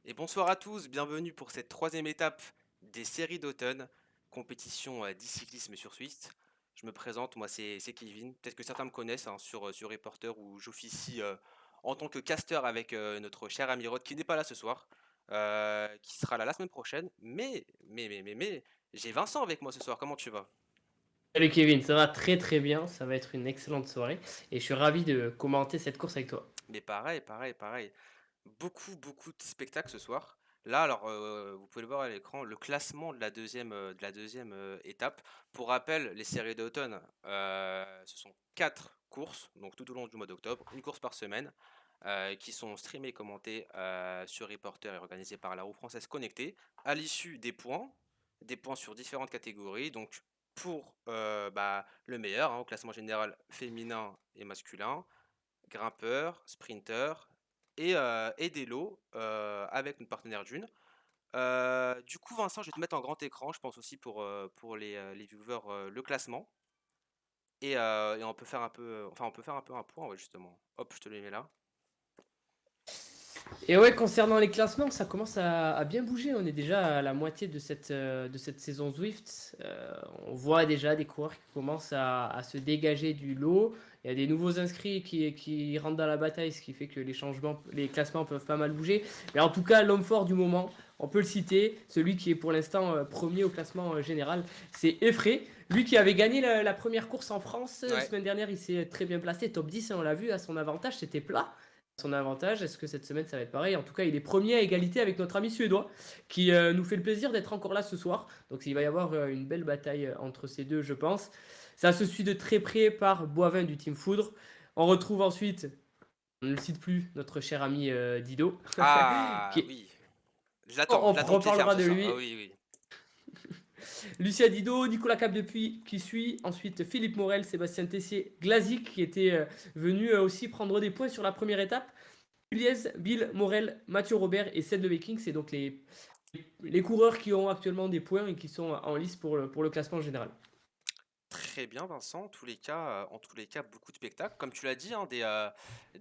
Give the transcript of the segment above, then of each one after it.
Et bonsoir à tous, bienvenue pour cette troisième étape des séries d'automne, compétition d'e-cyclisme sur Swift. Je me présente, moi c'est Kevin. Peut-être que certains me connaissent hein, sur Reporter où j'officie en tant que caster avec notre cher ami Rod qui n'est pas là ce soir, qui sera là la semaine prochaine. Mais, j'ai Vincent avec moi ce soir, comment tu vas? Salut Kevin, ça va très très bien, ça va être une excellente soirée et je suis ravi de commenter cette course avec toi. Mais pareil. Beaucoup de spectacles ce soir. Là, alors, vous pouvez le voir à l'écran, le classement de la deuxième étape. Pour rappel, les séries d'automne, ce sont 4 courses, donc tout au long du mois d'octobre, une course par semaine, qui sont streamées et commentées sur Reporter et organisées par la roue française connectée. À l'issue des points sur différentes catégories. Donc, pour le meilleur, hein, au classement général féminin et masculin, grimpeur, sprinter et des lots avec notre partenaire Dune. Du coup, Vincent, je vais te mettre en grand écran, je pense aussi pour les viewers, le classement. Et on peut faire un peu, enfin, on peut faire un peu un point, ouais, justement. Hop, je te le mets là. Et ouais, concernant les classements, ça commence à bien bouger, on est déjà à la moitié de cette saison Zwift. On voit déjà des coureurs qui commencent à se dégager du lot, il y a des nouveaux inscrits qui rentrent dans la bataille, ce qui fait que les classements peuvent pas mal bouger. Mais en tout cas, l'homme fort du moment, on peut le citer, celui qui est pour l'instant premier au classement général, c'est Effray. Lui qui avait gagné la première course en France la Ouais. semaine dernière, il s'est très bien placé, top 10, hein, on l'a vu, à son avantage, c'était plat. Son avantage, est-ce que cette semaine ça va être pareil? En tout cas, il est premier à égalité avec notre ami suédois, qui nous fait le plaisir d'être encore là ce soir. Donc il va y avoir une belle bataille entre ces deux, je pense. Ça se suit de très près par Boivin du Team Foudre. On retrouve ensuite, on ne le cite plus, notre cher ami Dido, Ah qui oui, on je l'attends de pied ferme reparlera ce de soir. Ah lui. oui, oui. Lucien Dido, Nicolas Capdepuis qui suit, ensuite Philippe Morel, Sébastien Tessier, Glazik qui était venu aussi prendre des points sur la première étape. Pugliese, Bill, Morel, Mathieu Robert et Seth de Viking, c'est donc les coureurs qui ont actuellement des points et qui sont en lice pour le classement général. Très bien, Vincent. En tous les cas, beaucoup de spectacles. Comme tu l'as dit, hein,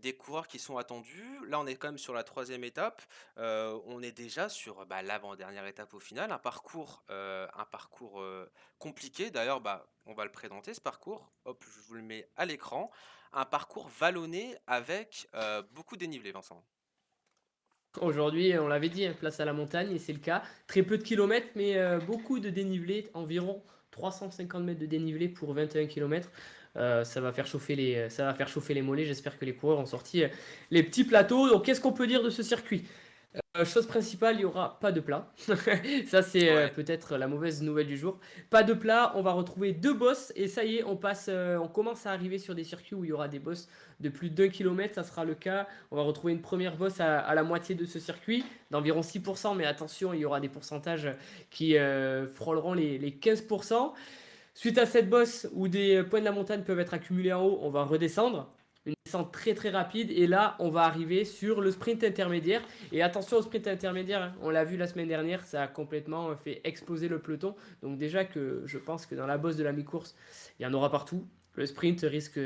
des coureurs qui sont attendus. Là, on est quand même sur la troisième étape. On est déjà sur l'avant-dernière étape au final. Un parcours compliqué. D'ailleurs, on va le présenter, ce parcours. Hop, je vous le mets à l'écran. Un parcours vallonné avec beaucoup de dénivelé, Vincent. Aujourd'hui, on l'avait dit, hein, place à la montagne, et c'est le cas. Très peu de kilomètres, mais beaucoup de dénivelé, environ 350 mètres de dénivelé pour 21 kilomètres. Ça va faire chauffer les mollets. J'espère que les coureurs ont sorti les petits plateaux. Donc, qu'est-ce qu'on peut dire de ce circuit? Chose principale, il n'y aura pas de plat. Ça, c'est Ouais. peut-être la mauvaise nouvelle du jour. Pas de plat, on va retrouver deux bosses et ça y est, on commence à arriver sur des circuits où il y aura des bosses de plus d'1 kilomètre. Ça sera le cas. On va retrouver une première bosse à la moitié de ce circuit, d'environ 6%, mais attention, il y aura des pourcentages qui frôleront les 15%. Suite à cette bosse où des points de la montagne peuvent être accumulés en haut, on va redescendre. Une descente très très rapide et là on va arriver sur le sprint intermédiaire. Et attention au sprint intermédiaire, hein. On l'a vu la semaine dernière, ça a complètement fait exploser le peloton. Donc déjà que je pense que dans la bosse de la mi-course, il y en aura partout. Le sprint risque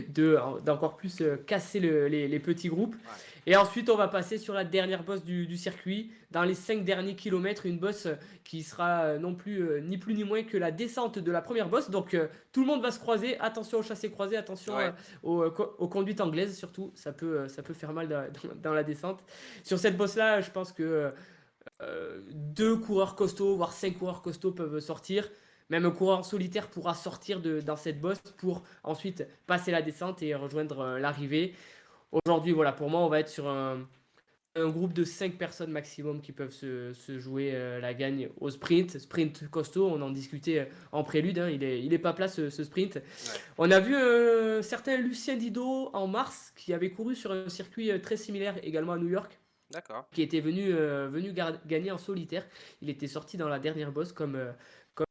d'encore plus casser les petits groupes. Ouais. Et ensuite, on va passer sur la dernière bosse du circuit. Dans les 5 derniers kilomètres, une bosse qui sera non plus ni plus ni moins que la descente de la première bosse. Donc tout le monde va se croiser. Attention au chassé croisé, attention Ouais. aux conduites anglaises surtout. Ça peut faire mal dans la descente. Sur cette bosse-là, je pense que deux coureurs costauds, voire 5 coureurs costauds peuvent sortir. Même un coureur solitaire pourra sortir dans cette bosse pour ensuite passer la descente et rejoindre l'arrivée. Aujourd'hui, voilà, pour moi, on va être sur un groupe de 5 personnes maximum qui peuvent se jouer la gagne au sprint. Sprint costaud, on en discutait en prélude, hein, il est pas plat ce sprint. Ouais. On a vu un certain Lucien Didot en mars qui avait couru sur un circuit très similaire également à New York, D'accord. qui était venu gagner en solitaire. Il était sorti dans la dernière bosse comme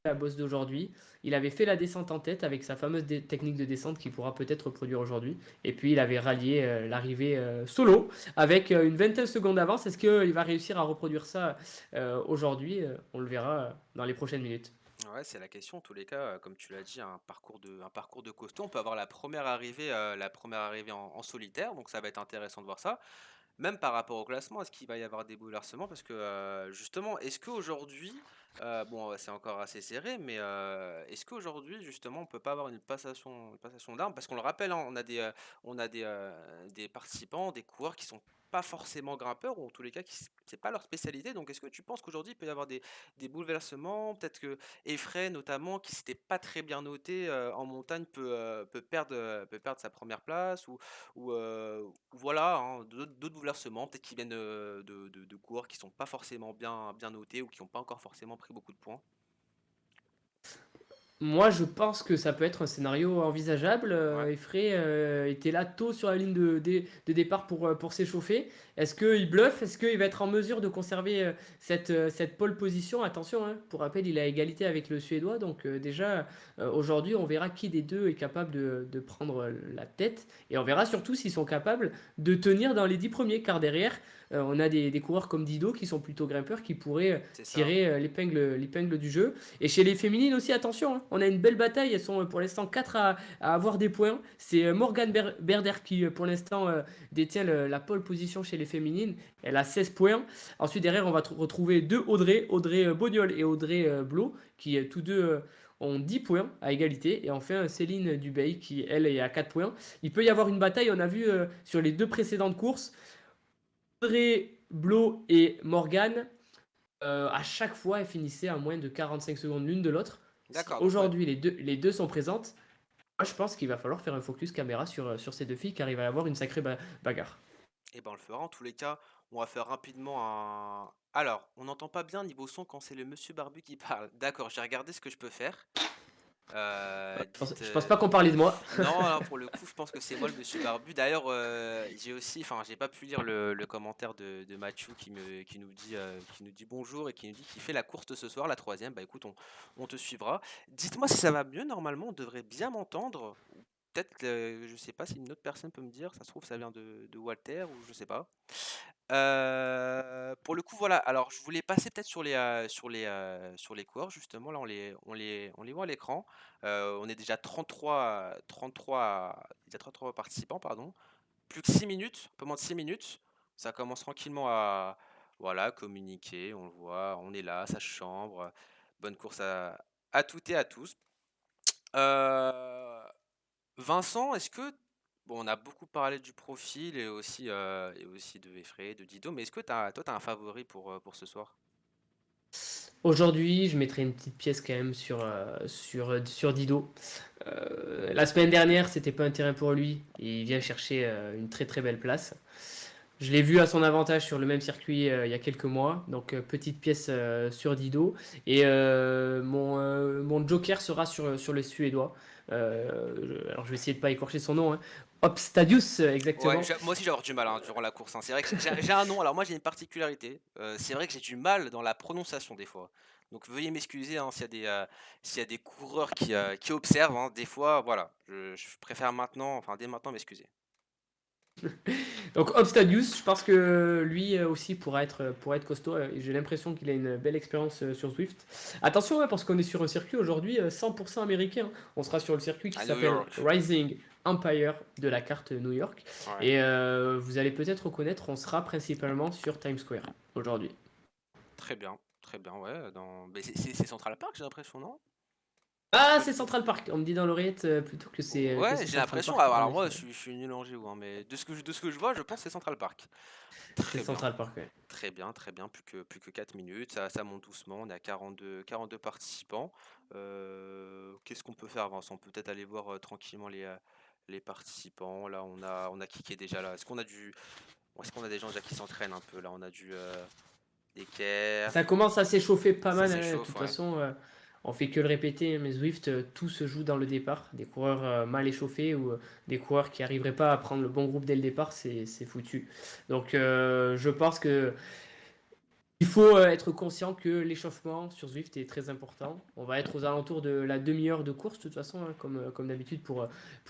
la bosse d'aujourd'hui. Il avait fait la descente en tête avec sa fameuse technique de descente qu'il pourra peut-être reproduire aujourd'hui. Et puis il avait rallié l'arrivée solo avec une vingtaine de secondes d'avance. Est-ce qu'il va réussir à reproduire ça aujourd'hui? On le verra dans les prochaines minutes. Ouais, c'est la question. En tous les cas, comme tu l'as dit, un parcours de costaud. On peut avoir la première arrivée en solitaire, donc ça va être intéressant de voir ça. même par rapport au classement, est-ce qu'il va y avoir des bouleversements? Parce que justement, est-ce qu'aujourd'hui, bon, c'est encore assez serré, mais est-ce qu'aujourd'hui, justement, on peut pas avoir une passation d'armes? Parce qu'on le rappelle, hein, on a des participants, des coureurs qui sont pas forcément grimpeurs, ou en tous les cas, c'est pas leur spécialité. Donc, est-ce que tu penses qu'aujourd'hui, il peut y avoir des bouleversements? Peut-être que Effray, notamment, qui s'était pas très bien noté en montagne, peut perdre sa première place, ou voilà, hein, d'autres bouleversements, peut-être qui viennent de coureurs qui sont pas forcément bien notés ou qui n'ont pas encore forcément pris beaucoup de points. Moi, je pense que ça peut être un scénario envisageable. Ouais, Effray était là tôt sur la ligne de départ pour s'échauffer. Est-ce qu'il bluffe? Est-ce qu'il va être en mesure de conserver cette pole position? Attention, hein, pour rappel, il a égalité avec le Suédois. Donc déjà, aujourd'hui, on verra qui des deux est capable de prendre la tête. Et on verra surtout s'ils sont capables de tenir dans les 10 premiers. Car derrière, on a des coureurs comme Dido qui sont plutôt grimpeurs qui pourraient c'est ça. tirer l'épingle du jeu. Et chez les féminines aussi, attention, hein, on a une belle bataille. Elles sont pour l'instant 4 à avoir des points. C'est Morgane Berder qui, pour l'instant, détient la pole position chez les féminines. Elle a 16 points. Ensuite, derrière, on va retrouver deux Audrey Bognol et Audrey Blo, qui tous deux ont 10 points à égalité. Et enfin, Céline Dubey, qui, elle, est à 4 points. Il peut y avoir une bataille, on a vu sur les deux précédentes courses. Audrey Blo et Morgane à chaque fois, elles finissaient à moins de 45 secondes l'une de l'autre. Si D'accord, donc ouais. aujourd'hui les deux sont présentes, moi je pense qu'il va falloir faire un focus caméra sur ces deux filles car il va y avoir une sacrée bagarre. Et ben on le fera. En tous les cas, on va faire rapidement un. Alors, on n'entend pas bien niveau son quand c'est le monsieur barbu qui parle. D'accord, j'ai regardé ce que je peux faire. Dites. Je pense pas qu'on parlait de moi. Non, alors pour le coup, je pense que c'est moi le monsieur barbu. D'ailleurs, j'ai aussi, enfin, j'ai pas pu lire le commentaire de Mathieu qui nous dit bonjour et qui nous dit qu'il fait la course ce soir, la troisième. Bah écoute, on te suivra. Dites-moi si ça va mieux. Normalement, on devrait bien m'entendre. Ou peut-être, je sais pas si une autre personne peut me dire. Ça se trouve, ça vient de Walter ou je sais pas. Pour le coup, voilà. Alors, je voulais passer peut-être sur les coureurs justement. Là, on les voit à l'écran. On est déjà 33 participants, pardon. Plus que 6 minutes, un peu moins de 6 minutes. Ça commence tranquillement à, voilà, communiquer. On le voit, on est là, ça chambre. Bonne course à toutes et à tous. Heu, Vincent, est-ce que bon, on a beaucoup parlé du profil et aussi de Effray, de Dido, mais est-ce que toi, tu as un favori pour ce soir? Aujourd'hui, je mettrai une petite pièce quand même sur Dido. La semaine dernière, c'était pas un terrain pour lui. Il vient chercher une très très belle place. Je l'ai vu à son avantage sur le même circuit il y a quelques mois. Donc, petite pièce sur Dido. Et mon joker sera sur le Suédois. Alors, je vais essayer de pas écorcher son nom, hein. Obstadius, Ouais, exactement. moi aussi j'ai avoir du mal hein, durant la course, hein. C'est vrai que j'ai un nom, alors moi j'ai une particularité. C'est vrai que j'ai du mal dans la prononciation des fois. Donc veuillez m'excuser hein, s'il y a des coureurs qui observent, hein. Des fois, voilà, je préfère maintenant, enfin dès maintenant m'excuser. Donc, Obstadius, je pense que lui aussi pourra être costaud. J'ai l'impression qu'il a une belle expérience sur Zwift. Attention, hein, parce qu'on est sur un circuit aujourd'hui 100% américain. On sera sur le circuit qui À New s'appelle York. Rising Empire de la carte New York. Ouais. Et vous allez peut-être reconnaître, on sera principalement sur Times Square aujourd'hui. Très bien, ouais. Mais c'est Central Park, j'ai l'impression, non? Ah, Pas c'est du tout. Central Park. On me dit dans l'oreillette plutôt que Ouais, c'est j'ai Central l'impression. Park. En Alors moi, effet, je suis nul en géo, hein, mais de ce que je vois, je pense que c'est Central Park. c'est Très bien, Central Park, ouais. très bien. Plus que 4 minutes. Ça monte doucement. On est à 42 participants. Qu'est-ce qu'on peut faire, Vincent? On peut peut-être aller voir tranquillement les participants. Là, on a qui est déjà là? Est-ce qu'on a des gens déjà qui s'entraînent un peu? Là, on a des Caire. Ça commence à s'échauffer pas Ça mal, hein. De s'échauffe, toute ouais. façon, on fait que le répéter, mais Zwift, tout se joue dans le départ. Des coureurs mal échauffés ou des coureurs qui n'arriveraient pas à prendre le bon groupe dès le départ, c'est foutu. Donc, je pense que il faut être conscient que l'échauffement sur Zwift est très important. On va être aux alentours de la demi-heure de course, de toute façon, hein, comme d'habitude pour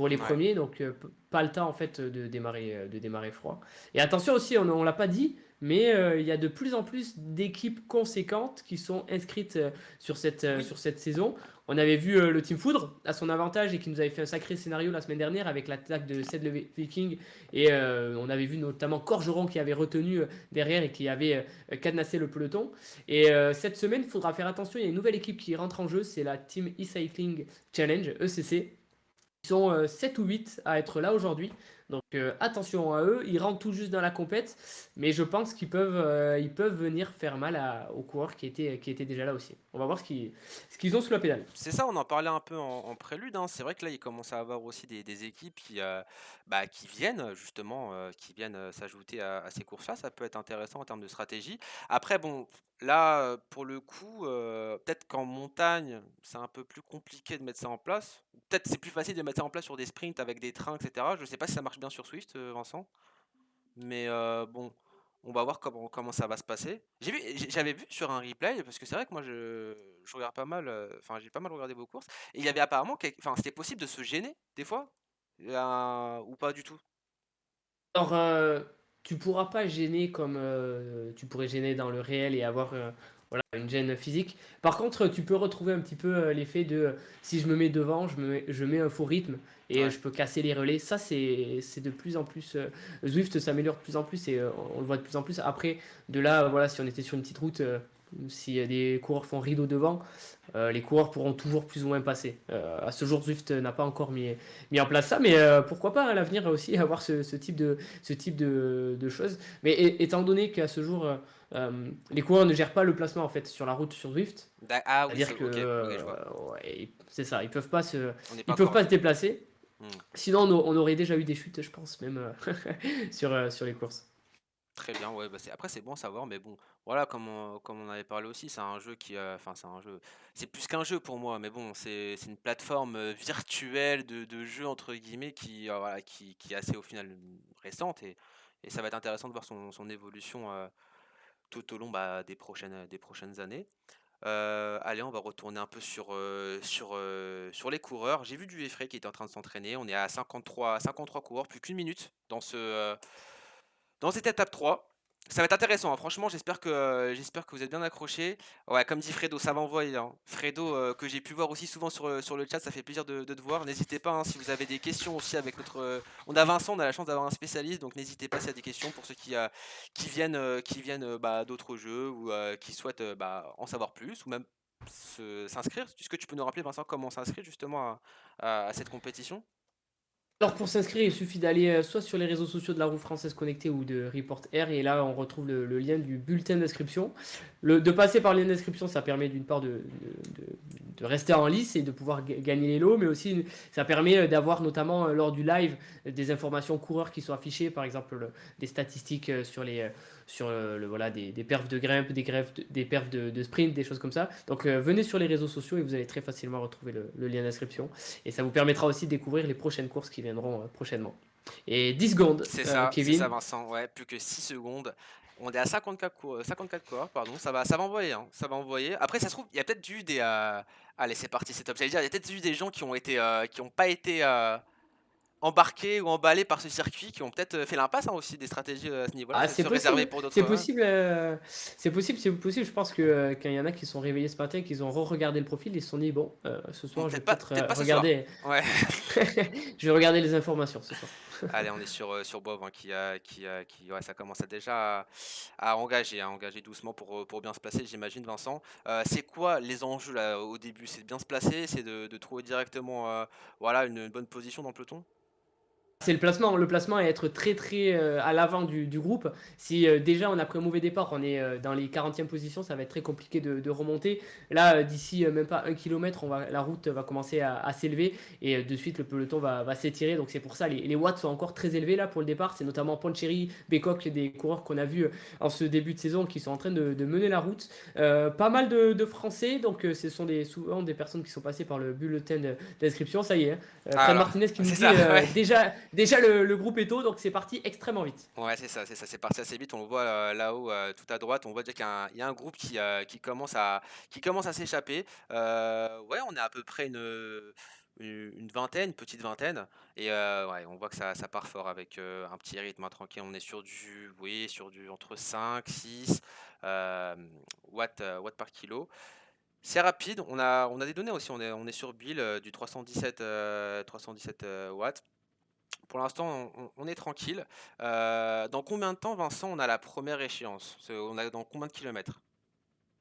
les Ouais. premiers. Donc, pas le temps en fait de démarrer froid. Et attention aussi, on ne l'a pas dit, mais il y a de plus en plus d'équipes conséquentes qui sont inscrites Oui, sur cette saison. On avait vu le Team Foudre à son avantage et qui nous avait fait un sacré scénario la semaine dernière avec l'attaque de Sed le Viking. Et on avait vu notamment Corgeron qui avait retenu derrière et qui avait cadenassé le peloton. Et cette semaine, il faudra faire attention, il y a une nouvelle équipe qui rentre en jeu, c'est la Team E-Cycling Challenge, ECC. Ils sont 7 ou 8 à être là aujourd'hui. Donc attention à eux, ils rentrent tout juste dans la compète, mais je pense ils peuvent venir faire mal aux coureurs qui étaient déjà là aussi. On va voir ce qu'ils ont sous la pédale. c'est ça, on en parlait un peu en prélude, hein. C'est vrai que là, il commence à avoir aussi des équipes qui viennent justement, qui viennent s'ajouter à ces courses-là. Ça peut être intéressant en termes de stratégie. Après, bon, là, pour le coup, peut-être qu'en montagne, c'est un peu plus compliqué de mettre ça en place. Peut-être c'est plus facile de mettre ça en place sur des sprints avec des trains, etc. Je sais pas si ça marche bien sur Swift, Vincent. Mais bon, on va voir comment ça va se passer. J'avais vu sur un replay, parce que c'est vrai que moi je regarde pas mal, enfin j'ai pas mal regardé vos courses, et il y avait apparemment, enfin c'était possible de se gêner des fois, ou pas du tout. Alors, tu pourras pas gêner comme tu pourrais gêner dans le réel et avoir voilà, une gêne physique. Par contre, tu peux retrouver un petit peu l'effet de si je me mets devant, je mets un faux rythme et Ouais. je peux casser les relais. Ça, c'est de plus en plus. Zwift s'améliore de plus en plus et on le voit de plus en plus. Après, de là, voilà, si on était sur une petite route, si des coureurs font rideau devant, les coureurs pourront toujours plus ou moins passer. À ce jour, Zwift n'a pas encore mis en place ça, mais pourquoi pas à l'avenir aussi avoir ce type de choses. Mais étant donné qu'à ce jour, les coureurs ne gèrent pas le placement en fait sur la route sur Zwift, Ah oui, c'est-à-dire que ok, ok, je vois. ouais, c'est ça, On n'est pas ils peuvent encore pas se là. déplacer. Hmm. Sinon, on aurait déjà eu des chutes, je pense, même sur les courses. Très bien, ouais, bah après c'est bon à savoir, mais bon, voilà, comme on avait parlé aussi, c'est un jeu enfin c'est un jeu, c'est plus qu'un jeu pour moi, mais bon, c'est une plateforme virtuelle de jeu entre guillemets voilà, qui est assez au final récente, et ça va être intéressant de voir son évolution tout au long des prochaines années. Allez, on va retourner un peu sur les coureurs. J'ai vu du Effray qui était en train de s'entraîner. On est à 53 coureurs, plus qu'une minute dans cette étape 3. Ça va être intéressant, hein. Franchement, j'espère que vous êtes bien accrochés. Ouais, comme dit Fredo, ça va envoyer, hein. Fredo, que j'ai pu voir aussi souvent sur le chat, ça fait plaisir de te voir. N'hésitez pas, hein, si vous avez des questions aussi avec notre. On a Vincent, on a la chance d'avoir un spécialiste, donc n'hésitez pas s'il y a des questions pour ceux qui viennent d'autres jeux, ou qui souhaitent en savoir plus, ou même s'inscrire. Est-ce que tu peux nous rappeler, Vincent, comment s'inscrire justement à cette compétition? Alors pour s'inscrire, il suffit d'aller soit sur les réseaux sociaux de la roue française connectée ou de Report Air et là on retrouve le lien du bulletin d'inscription. De passer par le lien d'inscription, ça permet d'une part de rester en lice et de pouvoir gagner les lots, mais aussi ça permet d'avoir notamment lors du live des informations coureurs qui sont affichées, par exemple des statistiques voilà, des perfs de grimpe, des perfs de sprint, des choses comme ça. Donc venez sur les réseaux sociaux et vous allez très facilement retrouver le lien d'inscription. Et ça vous permettra aussi de découvrir les prochaines courses qui viendront prochainement. Et 10 secondes, C'est ça, Kevin. Vincent. Ouais, plus que 6 secondes. On est à 54 coureurs, pardon. Ça va envoyer, hein. Ça va envoyer. Après, ça se trouve, il y a peut-être eu allez, c'est parti, c'est top. J'allais dire, il y a peut-être eu des gens qui ont pas été embarqués ou emballés par ce circuit, qui ont peut-être fait l'impasse, hein, aussi des stratégies à ce niveau-là. Ah, Se réserver pour d'autres. c'est possible. Je pense que quand il y en a qui sont réveillés ce matin, qu'ils ont re-regardé le profil, ils se sont dit bon, ce Bon, soir je vais peut-être peut-être pas ce soir. regarder, Ouais. je vais regarder les informations ce soir. Allez, on est sur Bov, hein, ouais, ça commence déjà à engager doucement pour bien se placer, j'imagine, Vincent. C'est quoi les enjeux là au début? C'est de bien se placer, c'est de trouver directement voilà, une bonne position dans le peloton? C'est le placement est être très très à l'avant du groupe. Si déjà on a pris un mauvais départ, on est dans les 40e positions, ça va être très compliqué de remonter. Là, d'ici même pas 1 kilomètre, la route va commencer à s'élever et de suite le peloton va s'étirer. Donc c'est pour ça les watts sont encore très élevés là pour le départ. C'est notamment Poncherry, Becoq, des coureurs qu'on a vus en ce début de saison qui sont en train de mener la route. Pas mal de Français, donc ce sont souvent des personnes qui sont passées par le bulletin d'inscription. Ça y est, hein. Ah Fred alors, Martinez qui nous c'est dit ça, ouais. déjà le groupe est tôt, donc c'est parti extrêmement vite. Ouais, c'est parti assez vite. On le voit là-haut, tout à droite. On voit déjà il y a un groupe qui commence à s'échapper. Ouais, on est à peu près une vingtaine, une petite vingtaine et ouais, on voit que ça part fort avec, un petit rythme, hein, tranquille. On est sur du oui, sur du entre 5-6 watts par kilo. C'est rapide, on a des données aussi, on est sur Bill, du 317 watts. Pour l'instant, on est tranquille. Dans combien de temps, Vincent, on a la première échéance? On a dans combien de kilomètres?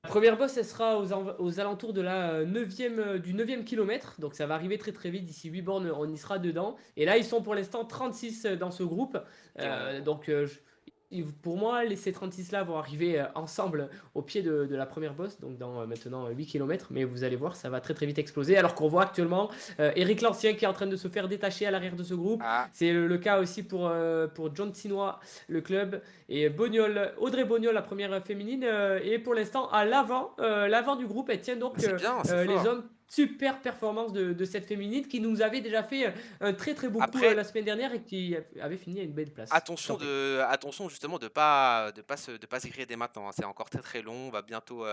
La première bosse, elle sera aux alentours de la 9e, du 9e kilomètre. Donc ça va arriver très très vite. D'ici 8 bornes, on y sera dedans. Et là, ils sont pour l'instant 36 dans ce groupe. Et Donc pour moi, ces 36 là vont arriver ensemble au pied de la première bosse. Donc dans maintenant 8 kilomètres. Mais vous allez voir, ça va très très vite exploser. Alors qu'on voit actuellement Eric Lancien qui est en train de se faire détacher à l'arrière de ce groupe. ah, C'est le cas aussi pour John Sinois, le club. Et Audrey Bognol, la première féminine, est pour l'instant à l'avant du groupe. Elle tient bah, donc c'est bien, c'est les fort. hommes. Super performance de cette féminine qui nous avait déjà fait un très très beau coup Après, la semaine dernière et qui avait fini à une belle place. Je attention t'en prie. attention justement de pas s'écrire dès maintenant, hein. C'est encore très, très long. On va bientôt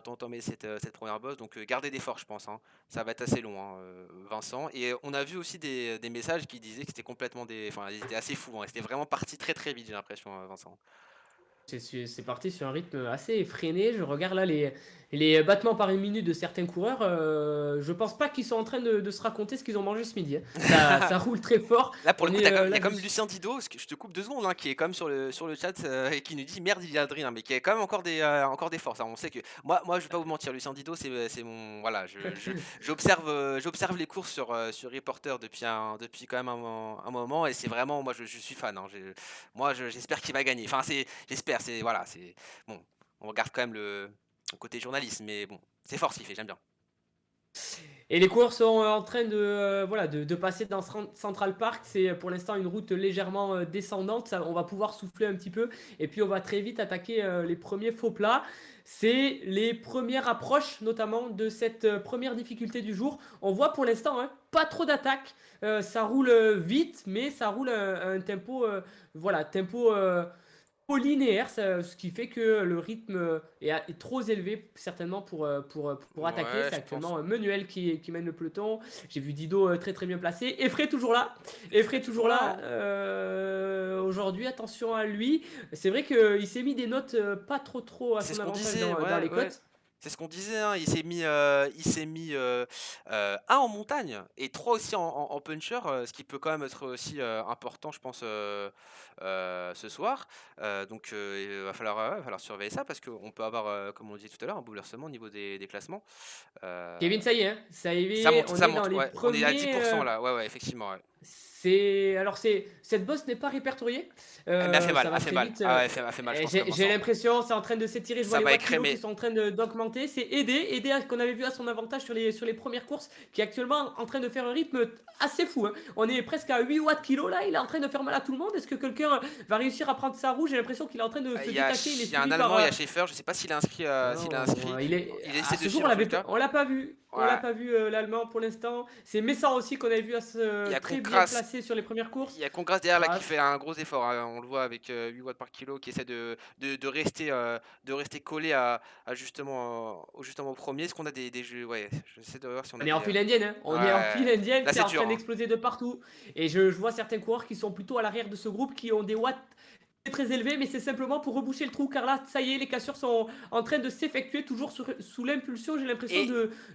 entamer cette première bosse, donc gardez des forces, je pense, hein. Ça va être assez long, hein, Vincent et on a vu aussi des messages qui disaient que c'était complètement enfin, ils étaient assez fous, hein. C'était vraiment parti très, très vite, j'ai l'impression, Vincent. C'est parti sur un rythme assez effréné. Je regarde là les battements par une minute de certains coureurs. Je pense pas qu'ils sont en train de se raconter ce qu'ils ont mangé ce midi, hein. Ça roule très fort. Là, pour le On coup, est il y a là, quand même Lucien Didot, parce que je te coupe 2 secondes, hein, qui est quand même sur le chat et qui nous dit merde, il y a Adrien, mais qui a quand même encore des forces, hein. On sait que moi, je vais pas vous mentir, Lucien Didot, c'est mon voilà, j'observe les courses sur Reporter depuis quand même un moment, et c'est vraiment moi, je suis fan, hein. J'espère qu'il va gagner. Enfin, j'espère, c'est voilà, c'est bon. On regarde quand même le côté journaliste, mais bon, c'est fort ce qu'il fait, j'aime bien. Et les coureurs sont en train voilà, de passer dans Central Park. C'est pour l'instant une route légèrement descendante. On va pouvoir souffler un petit peu. Et puis on va très vite attaquer les premiers faux plats. C'est les premières approches, notamment de cette première difficulté du jour. On voit pour l'instant pas trop d'attaques. Ça roule vite, mais ça roule à un tempo, voilà, tempo linéaire, ce qui fait que le rythme est trop élevé certainement pour attaquer. Ouais, C'est je pense. actuellement Menuel qui mène le peloton. J'ai vu Dido très très bien placé. Effray toujours là. Effray Toujours toujours là, là. hein. Aujourd'hui, attention à lui. C'est vrai qu'il s'est mis des notes pas trop à C'est son ce qu'on avantage disait, dans ouais, les ouais. cotes. C'est ce qu'on disait, hein. Il s'est mis 1 en montagne et 3 aussi en puncher, ce qui peut quand même être aussi important, je pense, ce soir. Donc il va falloir, ouais, va falloir surveiller ça parce qu'on peut avoir, comme on dit tout à l'heure, un bouleversement au niveau des classements. Euh, Kevin, ça y est, hein, ça y est, on Ça est dans monte, les ouais. On est à dix premiers. pour cent là, ouais, ouais, effectivement, ouais. Cette bosse n'est pas répertoriée. Mais elle fait mal, Ça va elle fait très mal. vite. Ah ouais, elle fait mal, je pense, comme J'ai Vincent. l'impression c'est en train de s'étirer. Je vois Ça les va watts kilos qui écrémer. sont en train d'augmenter. C'est aider qu'on avait vu à son avantage sur les premières courses, qui est actuellement en train de faire un rythme assez fou, hein. On est presque à 8 watts kilo là. Il est en train de faire mal à tout le monde. Est-ce que quelqu'un va réussir à prendre sa roue? J'ai l'impression qu'il est en train de se détacher. Il est Il y a un suivi par. Allemand, il y a Schaeffer, je sais pas s'il est inscrit, s'il est Non, inscrit. Il à essaie de ce jour, suivre en tout cas. on l'a pas vu. On l'a Ouais. pas vu l'allemand pour l'instant. C'est Messant aussi qu'on avait vu Il y a très bien Concras, placé sur les premières il courses. y a Concras derrière là qui Crasse. fait un gros effort, hein. On le voit avec 8 watts par kilo, qui essaie de rester collé justement au premier. Est-ce qu'on a des jeux? Ouais, j'essaie de voir si on On a est en des. file indienne, hein. On est en file Ouais. indienne, Là c'est c'est en dur, train hein. d'exploser de partout. Et je vois certains coureurs qui sont plutôt à l'arrière de ce groupe, qui ont des watts très élevés, mais c'est simplement pour reboucher le trou, car là, ça y est, les cassures sont en train de s'effectuer, toujours sous l'impulsion, j'ai l'impression, Et,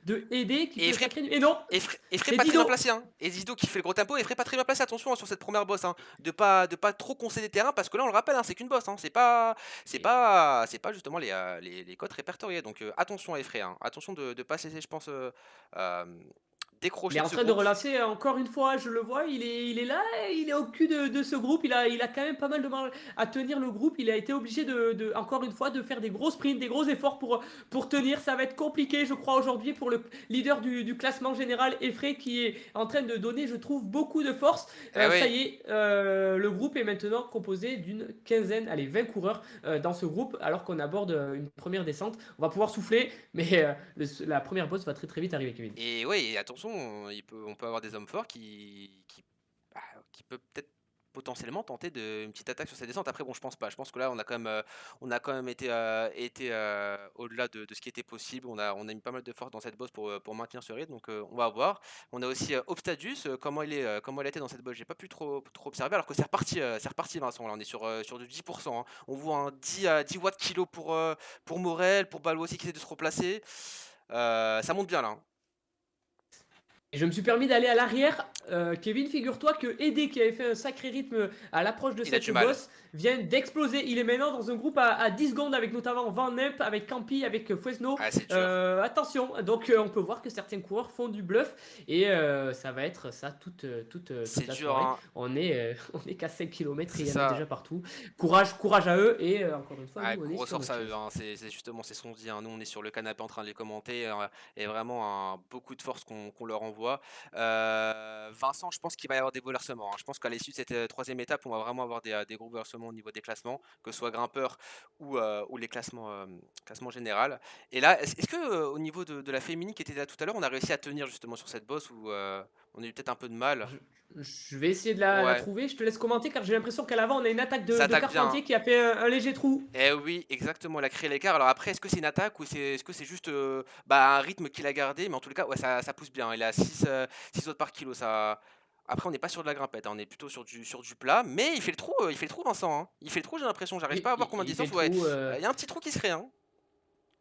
de aider, qui et fait un Efré, sacré. Et non, Efré c'est pas très bien Dido. placé, hein. Et Zido qui fait le gros tempo, Efré pas très bien placé, attention, hein, sur cette première bosse, hein. De pas trop concéder terrain, parce que là on le rappelle, hein, c'est qu'une bosse, hein. C'est pas justement les cotes répertoriées. Donc attention à Efré, hein. Attention de pas se laisser, je pense, euh, Il est décrocher de en ce train de groupe. relancer encore une fois, je le vois, il est là, il est au cul de ce groupe, il a quand même pas mal de mal à tenir le groupe, il a été obligé encore une fois de faire des gros sprints, des gros efforts pour tenir, ça va être compliqué je crois aujourd'hui pour le leader du classement général, Effray, qui est en train de donner je trouve beaucoup de force. Eh Ça oui. y est, le groupe est maintenant composé d'une quinzaine, allez 20 coureurs dans ce groupe, alors qu'on aborde une première descente, on va pouvoir souffler, mais la première bosse va très très vite arriver, Kevin. Et ouais, et attention, on peut avoir des hommes forts bah, qui peut peut-être. potentiellement tenter une petite attaque sur cette descente. Après, bon, je pense pas. Je pense que là, on a quand même été au-delà de ce qui était possible. On a mis pas mal de force dans cette bosse pour maintenir ce rythme. Donc, on va voir. On a aussi Obstadius. Comment il était dans cette bosse, j'ai pas pu trop observer. Alors que c'est reparti, Vincent. Là, on est sur du 10%, hein. On voit un 10 watts kilo pour Morel, pour Balou aussi qui essaie de se replacer. Ça monte bien là, hein. Et je me suis permis d'aller à l'arrière. Kevin, figure-toi que Ede, qui avait fait un sacré rythme à l'approche de Il a cette du mal. bosse, vient d'exploser. Il est maintenant dans un groupe à 10 secondes avec notamment Van Nemp, avec Campi, avec Fresno. Ah, c'est dur. Attention, donc on peut voir que certains coureurs font du bluff et ça va être ça toute C'est la dur, soirée. hein. On est qu'à 5 km et C'est il y en a ça. déjà partout. Courage à eux et encore une fois, Ah, nous on est gros sur sort notre à eux, chaise. hein. C'est justement c'est ce qu'on se dit, hein. Nous, on est sur le canapé en train de les commenter, et vraiment beaucoup de force qu'on leur envoie. Vincent, je pense qu'il va y avoir des bouleversements, hein. Je pense qu'à l'issue de cette troisième étape, on va vraiment avoir des gros bouleversements au niveau des classements, que ce soit grimpeur ou les classements général. Et là, est-ce que au niveau de la féminine qui était là tout à l'heure, on a réussi à tenir justement sur cette bosse où on a eu peut-être un peu de mal? Je vais essayer de la Ouais, trouver. Je te laisse commenter car j'ai l'impression qu'à l'avant, on a une attaque ça de attaque bien, hein. Carpentier qui a fait un léger trou. Eh oui, exactement, elle a créé l'écart. Alors après, est-ce que c'est une attaque ou est-ce que c'est juste bah, un rythme qu'il a gardé? Mais en tout cas, ouais, ça pousse bien. Il est à 6 watts par kilo. Ça... Après, on n'est pas sur de la grimpette, hein, on est plutôt sur du plat. Mais il fait le trou, Vincent, hein. Il fait le trou, j'ai l'impression. J'arrive pas Oui, à voir combien de il fait distance. le Ouais, trou. il y a un petit trou qui se crée, hein.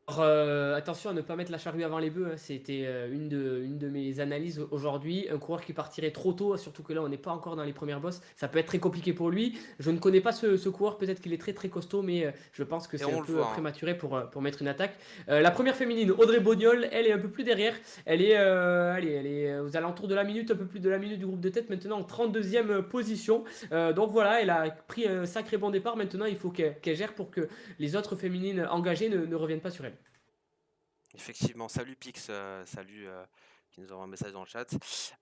Alors, attention à ne pas mettre la charrue avant les bœufs, hein. C'était une de mes analyses aujourd'hui. Un coureur qui partirait trop tôt, surtout que là on n'est pas encore dans les premières bosses, ça peut être très compliqué pour lui. Je ne connais pas ce coureur, peut-être qu'il est très très costaud, mais je pense que Et c'est un on le peu voit, hein. prématuré pour mettre une attaque. La première féminine, Audrey Bognol, elle est un peu plus derrière. Elle est aux alentours de la minute, un peu plus de la minute du groupe de tête, maintenant en 32e position. Donc voilà, elle a pris un sacré bon départ. Maintenant, il faut qu'elle gère pour que les autres féminines engagées ne reviennent pas sur elle. Effectivement, salut Pix, salut, qui nous envoie un message dans le chat.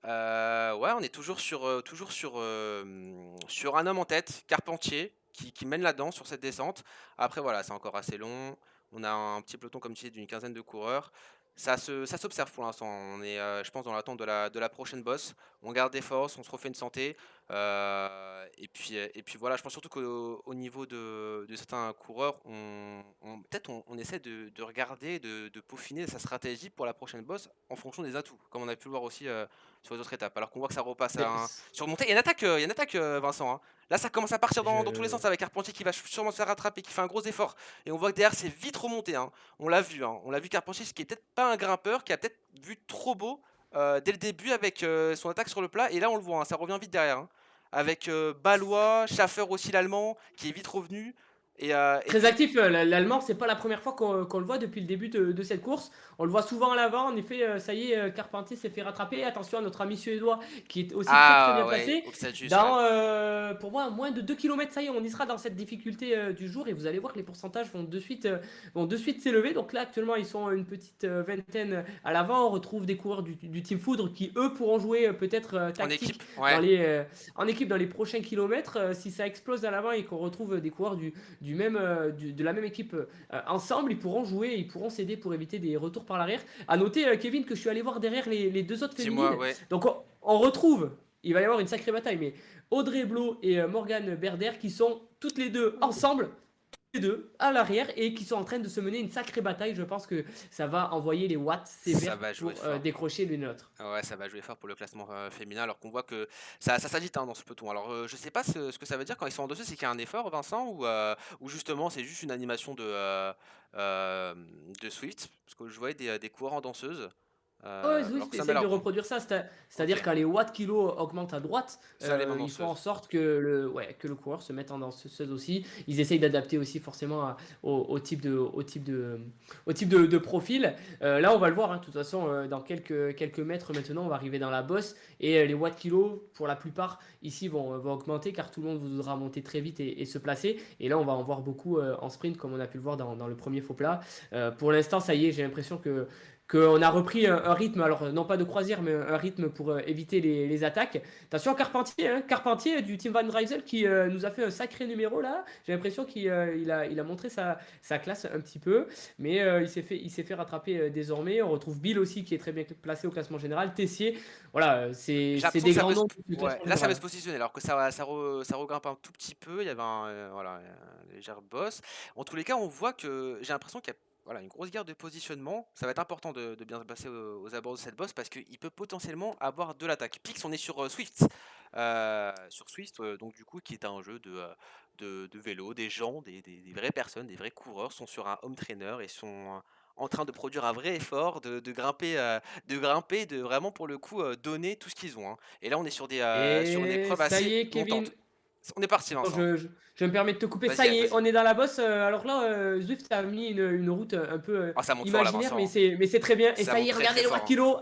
Ouais, on est toujours sur un homme en tête, Carpentier, qui mène la danse sur cette descente. Après, voilà, c'est encore assez long. On a un petit peloton, comme tu dis, d'une quinzaine de coureurs. Ça s'observe pour l'instant. On est, je pense, dans l'attente de la prochaine bosse. On garde des forces, on se refait une santé. Et puis voilà, je pense surtout qu'au niveau de certains coureurs, peut-être on essaie de regarder, de peaufiner sa stratégie pour la prochaine bosse en fonction des atouts, comme on a pu le voir aussi sur les autres étapes. Alors qu'on voit que ça repasse Mais sur montée. Il y a une attaque, Vincent, hein. Là, ça commence à partir dans tous les je, sens avec Carpentier qui va sûrement se faire rattraper, qui fait un gros effort. Et on voit que derrière, c'est vite remonté, hein. On l'a vu, hein. On l'a vu Carpentier, ce qui est peut-être pas un grimpeur, qui a peut-être vu trop beau dès le début avec son attaque sur le plat. Et là, on le voit, hein, ça revient vite derrière, hein. Avec Ballois, Schaffer aussi l'allemand, qui est vite revenu. Et Très puis, actif, l'Allemand, c'est pas la première fois qu'on le voit depuis le début de cette course. On le voit souvent à l'avant. En effet, ça y est, Carpentier s'est fait rattraper. Attention à notre ami suédois qui est aussi très très ah bien ouais, placé. Obstadius, ouais. Dans, pour moi, moins de 2 km, ça y est, on y sera dans cette difficulté du jour. Et vous allez voir que les pourcentages vont de suite s'élever. Donc là, actuellement, ils sont une petite vingtaine à l'avant. On retrouve des coureurs du Team Foudre qui, eux, pourront jouer peut-être En tactique équipe, ouais. en équipe dans les prochains kilomètres. Si ça explose à l'avant et qu'on retrouve des coureurs de la même équipe ensemble, ils pourront jouer, ils pourront s'aider pour éviter des retours par l'arrière. À noter, Kevin, que je suis allé voir derrière les deux autres Dis-moi, féminines. ouais. Donc on retrouve, il va y avoir une sacrée bataille, mais Audrey Blo et Morgane Berder qui sont toutes les deux ensemble, les deux à l'arrière et qui sont en train de se mener une sacrée bataille. Je pense que ça va envoyer les watts Ça sévères va jouer pour fort. décrocher l'une et l'autre. Ouais, ça va jouer fort pour le classement féminin, alors qu'on voit que ça s'agite, hein, dans ce peloton. Alors, je sais pas ce que ça veut dire quand ils sont en dessous, c'est qu'il y a un effort, Vincent, ou justement c'est juste une animation de Swift, parce que je voyais des coureurs en danseuse, Oh, oui, alors que ça m'a essaye de l'air bon. reproduire ça, c'est-à-dire Ok, quand les watts kilo augmentent à droite, ça les mains ils font en danseuses. sorte que le coureur se mette en danseuse aussi. Ils essayent d'adapter aussi forcément au type de profil. Là, on va le voir, hein, de toute façon, dans quelques mètres maintenant, on va arriver dans la bosse et les watts kilo, pour la plupart, ici, vont augmenter car tout le monde voudra monter très vite et se placer. Et là, on va en voir beaucoup en sprint, comme on a pu le voir dans le premier faux plat. Pour l'instant, ça y est, j'ai l'impression qu'on a repris un rythme, alors non pas de croisière, mais un rythme pour éviter les attaques. Attention à Carpentier, hein, Carpentier du Team Van Rysel qui nous a fait un sacré numéro là. J'ai l'impression qu'il a montré sa classe un petit peu, mais il s'est fait rattraper désormais. On retrouve Bill aussi qui est très bien placé au classement général. Tessier, voilà, J'ai c'est l'impression des que ça grands veut se noms du ouais, classement là, ça veut général. se positionner alors que ça regrimpe un tout petit peu. Il y avait voilà, un léger boss. En tous les cas, on voit que j'ai l'impression qu'il y a, voilà, une grosse guerre de positionnement. Ça va être important de bien se passer aux abords de cette boss parce qu'il peut potentiellement avoir de l'attaque. Pix, on est sur, Swift. Sur Swift, donc du coup, qui est un jeu de vélo. Des gens, des vraies personnes, des vrais coureurs sont sur un home trainer et sont, en train de produire un vrai effort, de grimper, de vraiment pour le coup donner tout ce qu'ils ont, hein. Et là, on est sur une Et épreuve ça assez y est, Kevin. montante. On est parti, Attends, Vincent. je me permets de te couper. Ça Vas-y, y est, vas-y. on est dans la bosse. Alors là, Zwift a mis une route un peu Oh, ça monte fort là, imaginaire, mais Vincent. c'est très bien. Et Ça ça y monte est, très regardez très les fort, watts hein. kilos.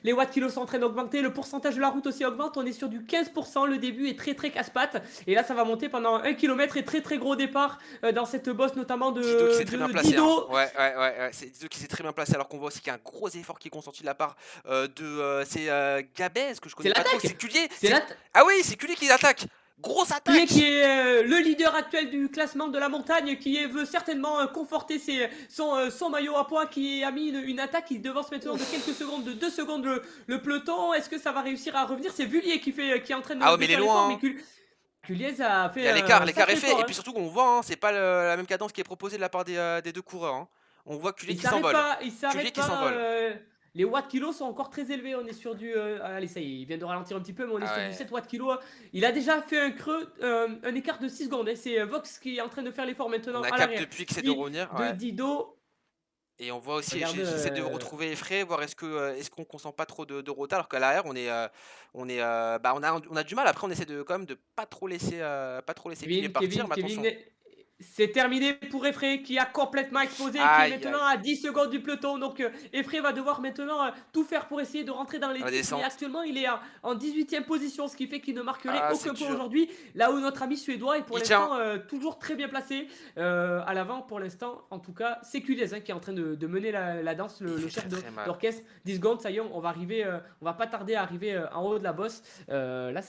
Les watts kilos sont en train d'augmenter. Le pourcentage de la route aussi augmente. On est sur du 15%. Le début est très très casse-pattes. Et là, ça va monter pendant 1 km et très très gros départ dans cette bosse, notamment Dido qui s'est de, très bien de placé, hein. Dido. Ouais, ouais, ouais, ouais. C'est Dido qui s'est très bien placé alors qu'on voit aussi qu'il y a un gros effort qui est consenti de la part c'est Gabez que je C'est connais pas trop. l'attaque. C'est Cullier. C'est l'attaque. Ah oui, c'est Cullier qui attaque. Grosse Cullier qui attaque. est le leader actuel du classement de la montagne, veut certainement conforter son maillot à poids, qui a mis une attaque qui devance maintenant de Ouf. quelques secondes, de 2 secondes le peloton. Est-ce que ça va réussir à revenir? C'est Vullier qui est en train Ah ouais, de mais il est faire l'effort, loin, mais hein. Culliez a Il fait y a un l'écart est sacré fait. effort, Et hein. puis surtout qu'on voit, hein, c'est pas la même cadence qui est proposée de la part des deux coureurs, hein. On voit Cullier Il qui s'arrête s'envole. pas, il Cullier s'arrête qui pas. s'envole. Les watts kilos sont encore très élevés. On est sur du. Allez, ça y est, il vient de ralentir un petit peu, mais on est Ah sur du ouais. 7 watts kilos. Il a déjà fait un creux, un écart de 6 secondes, hein. C'est Vox qui est en train de faire l'effort On maintenant a à Cap l'arrière. depuis qui essaie de Suivi revenir, de ouais. Dido. Et on voit aussi, Regarde. j'essaie de retrouver Effray, voir est-ce qu'on consent pas trop de retard, alors qu'à l'arrière bah on a du mal. Après on essaie de quand même de pas trop laisser Cullier partir, mais Kevin, attention. c'est terminé pour Effray qui a complètement explosé, qui est Aïe maintenant aïe. à 10 secondes du peloton. Donc Effray va devoir maintenant tout faire pour essayer de rentrer dans les À la 10. Mais descente. actuellement, il est en 18e position, ce qui fait qu'il ne marquerait Ah, c'est aucun point dur. aujourd'hui. Là où notre ami suédois est pour Il tient. l'instant toujours très bien placé. À l'avant pour l'instant, en tout cas, c'est Culez qui est en train de mener la danse, Il le fait chef très très mal. d'orchestre. 10 secondes, ça y est, on va pas tarder à arriver en haut de la bosse. Là,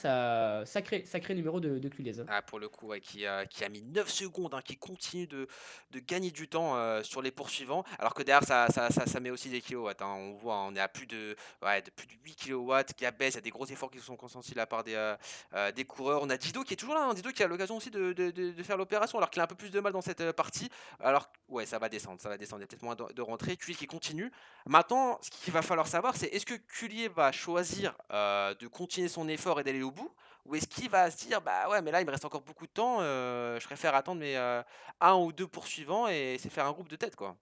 sacré numéro de Culez. Ah, pour le coup, ouais, qui a mis 9 secondes, hein, qui continue de gagner du temps sur les poursuivants, alors que derrière, ça met aussi des kilowatts, hein. On voit, hein, on est à plus de 8 kilowatts. Gabès, il y a des gros efforts qui sont consentis de la part des coureurs. On a Dido qui est toujours là, hein, Dido qui a l'occasion aussi de faire l'opération, alors qu'il a un peu plus de mal dans cette partie. Alors, ouais, ça va descendre, ça va descendre. Il y a peut-être moins de rentrée. Cullier qui continue. Maintenant, ce qu'il va falloir savoir, c'est est-ce que Cullier va choisir de continuer son effort et d'aller au bout? Ou est-ce qu'il va se dire: «Bah, ouais, mais là, il me reste encore beaucoup de temps, je préfère attendre mes, 1 ou 2 poursuivants et essayer de faire un groupe de tête, quoi».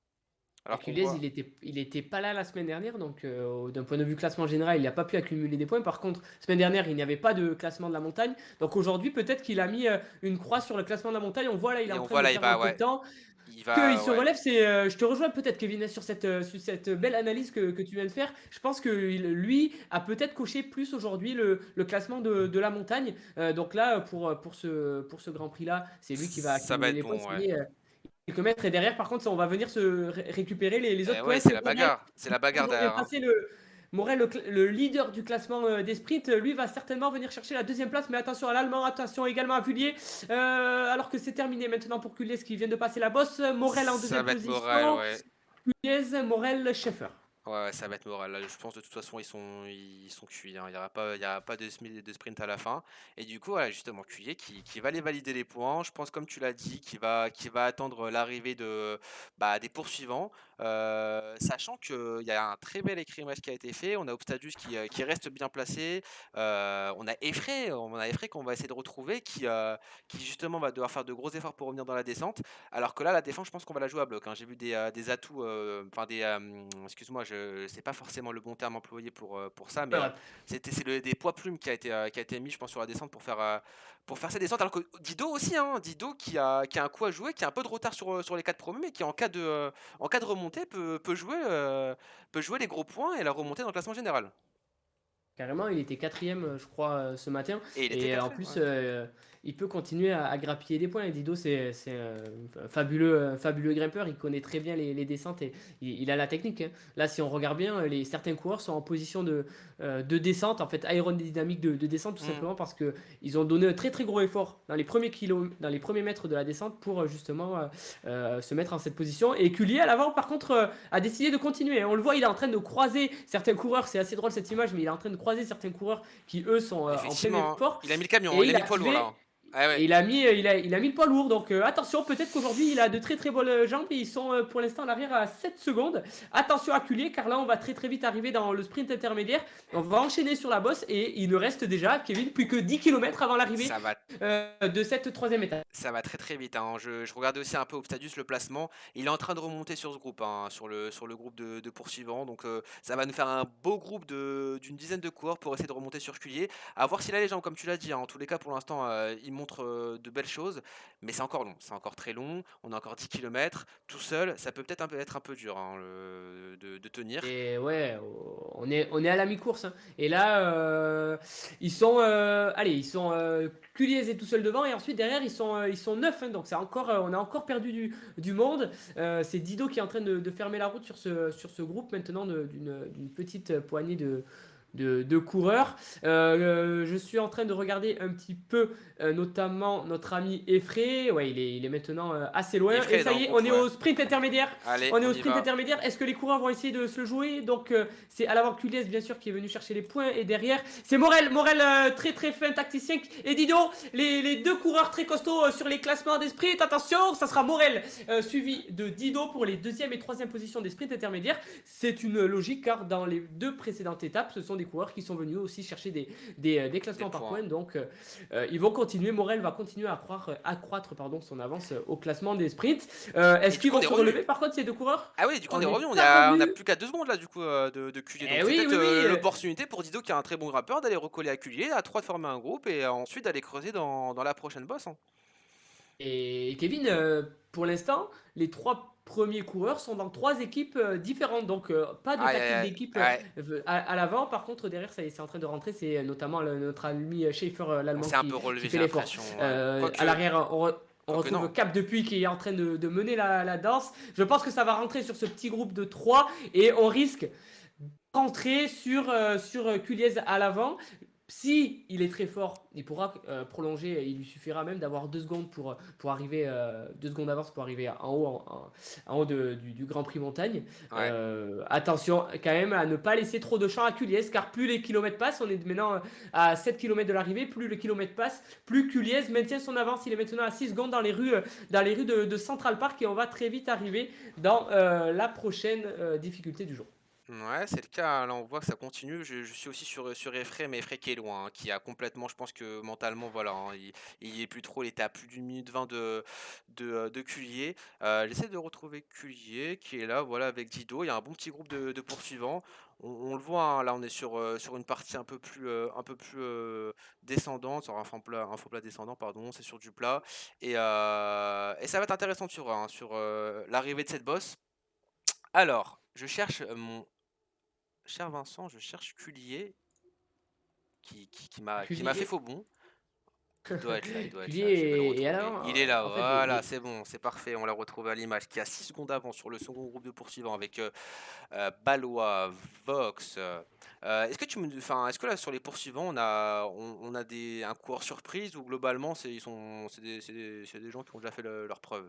Alors qu'on Culez, voit il était pas là la semaine dernière, donc d'un point de vue classement général, il n'a pas pu accumuler des points. Par contre, semaine dernière, il n'y avait pas de classement de la montagne. Donc aujourd'hui, peut-être qu'il a mis une croix sur le classement de la montagne. On voit là, il est et en on train voit de là, il perdre un va peu de ouais, temps. il Qu'il va se ouais. relève, je te rejoins peut-être, Kevin, sur cette belle analyse que tu viens de faire. Je pense que lui a peut-être coché plus aujourd'hui le classement de la montagne. Donc là, pour ce Grand Prix-là, c'est lui qui va Ça va accumuler être les points. bon, Ça ouais. y est, quelques mètres. Et derrière, par contre, on va venir se récupérer les Et autres ouais, points. c'est C'est la Morel, bagarre, c'est la bagarre toujours bien derrière, hein. passé. Morel, le leader du classement des sprints, lui va certainement venir chercher la deuxième place. Mais attention à l'Allemand, attention également à Vullier. Alors que c'est terminé maintenant pour Culliez qui vient de passer la bosse. Morel en Ça deuxième va être Morel, position. ouais. Culliez, Morel, Schaeffer. Ouais, ouais, ça va être Morel. Là, je pense de toute façon, ils sont cuits, hein. Il y aura pas de sprint à la fin. Et du coup, voilà, justement, Cuillet qui va aller valider les points. Je pense, comme tu l'as dit, qui va attendre l'arrivée des poursuivants. Sachant qu'il y a un très bel écrémage qui a été fait. On a Obstadius qui reste bien placé. On a Effray qu'on va essayer de retrouver, qui justement va devoir faire de gros efforts pour revenir dans la descente. Alors que là, la défense, je pense qu'on va la jouer à bloc, hein. J'ai vu des atouts, enfin excuse-moi, c'est pas forcément le bon terme employé pour ça, mais Ouais. des poids plumes qui a été mis, je pense, sur la descente pour faire sa descente. Alors que Dido aussi, hein, Dido qui a un coup à jouer, qui a un peu de retard sur les 4 premiers, mais qui en cas de remontée peut jouer les gros points et la remontée dans le classement général. Carrément, il était quatrième, je crois, ce matin Et il était et en quatrième, plus, ouais. il peut continuer à grappiller des points et Dido, c'est un fabuleux grimpeur. Il connaît très bien les descentes et il a la technique, hein. Là, si on regarde bien, certains coureurs sont en position de descente, en fait, aérodynamique de descente, tout Mmh. simplement parce qu'ils ont donné un très, très gros effort dans les premiers mètres de la descente pour, justement, se mettre en cette position et Cullier, à l'avant, par contre, a décidé de continuer. On le voit, il est en train de croiser certains coureurs. C'est assez drôle cette image, mais il est en train de croiser certains coureurs qui, eux, sont en plein Effectivement, hein. effort. Il a mis le camion, hein, Et il a il mis a le poids lourd là, activé hein. Ah et ouais. il a mis le poids lourd. Donc attention, peut-être qu'aujourd'hui, il a de très très bonnes jambes. Et ils sont pour l'instant à l'arrière à 7 secondes. Attention à Cullier, car là, on va très très vite arriver dans le sprint intermédiaire. On va enchaîner sur la bosse et il ne reste déjà, Kevin, plus que 10 km avant l'arrivée Ça va de cette troisième étape. Ça va très très vite, hein. Je regardais aussi un peu Obstadius le placement. Il est en train de remonter sur ce groupe, hein, sur le groupe de poursuivants. Donc ça va nous faire un beau groupe d'une dizaine de coureurs pour essayer de remonter sur Cullier. À voir s'il a les jambes, comme tu l'as dit, hein. En tous les cas, pour l'instant, il montre de belles choses. Mais c'est encore long, c'est encore très long. On a encore 10 kilomètres. Tout seul, ça peut peut-être être un peu dur, hein, de tenir. Et ouais, on est à la mi-course, hein. Et là, ils sont Culliez est tout seul devant et ensuite derrière ils sont 9, hein. Donc c'est encore, on a encore perdu du monde. C'est Dido qui est en train de fermer la route sur ce groupe maintenant d'une petite poignée de coureurs. Je suis en train de regarder un petit peu, notamment notre ami Effray. Ouais, il est maintenant assez loin. Et Et Fred ça dans le y est, groupe, on est ouais. au sprint intermédiaire. Allez, On est on au y sprint va. intermédiaire. Est-ce que les coureurs vont essayer de se le jouer? Donc c'est à l'avant Culliez bien sûr qui est venu chercher les points et derrière c'est Morel. Morel très très fin tacticien et Dido. Les deux coureurs très costauds sur les classements des sprints. Attention, ça sera Morel suivi de Dido pour les deuxième et troisième positions des sprints intermédiaires. C'est une logique car dans les deux précédentes étapes, ce sont des coureurs qui sont venus aussi chercher des Des classements par points. points. Donc ils vont continuer. Morel va continuer à accroître pardon, son avance au classement des sprints. Et Est-ce du qu'ils coup, on vont est se revenu. relever par contre ces deux coureurs? Ah oui, du coup, on On est n'est revenu. pas On a revenu. plus qu'à 2 secondes là, du coup, de Cullier. Donc Eh c'est oui, peut-être oui, oui. l'opportunité pour Dido, qui est un très bon grimpeur, d'aller recoller à Cullier, à 3 de former un groupe et ensuite d'aller creuser dans la prochaine bosse, hein. Et Kevin, pour l'instant, les trois premiers coureurs sont dans trois équipes différentes. Donc, pas de Aïe, aïe, tactique aïe. d'équipe Ouais, à l'avant. Par contre, derrière, c'est en train de rentrer. C'est notamment notre ami Schaefer, on l'allemand, s'est un peu qui relevé, fait j'ai l'effort. l'impression. Ouais. À l'arrière, on Quoique retrouve non. Cap Depuis qui est en train de mener la danse. Je pense que ça va rentrer sur ce petit groupe de trois et on risque rentrer sur Culliez à l'avant. Si il est très fort, il pourra prolonger. Il lui suffira même d'avoir 2 secondes pour arriver 2 secondes d'avance pour arriver en haut en haut du Grand Prix montagne. Ouais. Attention quand même à ne pas laisser trop de champ à Culliez, car plus les kilomètres passent, on est maintenant à 7 km de l'arrivée, plus le kilomètre passe, plus Culliez maintient son avance. Il est maintenant à 6 secondes dans les rues de Central Park et on va très vite arriver dans la prochaine difficulté du jour. Ouais, c'est le cas. Là, on voit que ça continue. Je suis aussi sur Effray, mais Effray qui est loin, hein, qui a complètement, je pense que mentalement, voilà, hein, il y est plus trop. Il était à plus d'une minute 20 de Cullier. J'essaie de retrouver Cullier, qui est là, voilà, avec Dido. Il y a un bon petit groupe de poursuivants. On le voit, hein, là, on est sur une partie un peu plus descendante, sur un faux plat descendant, pardon. C'est sur du plat. Et ça va être intéressant, tu vois, hein, sur l'arrivée de cette bosse. Alors, je cherche mon cher Vincent, je cherche Cullier qui m'a fait Cullier, faux bond. Il doit être là, il doit être là, je vais le Cullier et retrouver. alors, Il est là, en fait, voilà, c'est bon, c'est parfait, on l'a retrouvé à l'image, qui a 6 secondes d'avance sur le second groupe de poursuivants avec Balois, Vox. Est-ce que est-ce que là sur les poursuivants on a un coureur surprise ou globalement c'est des gens qui ont déjà fait leur preuve?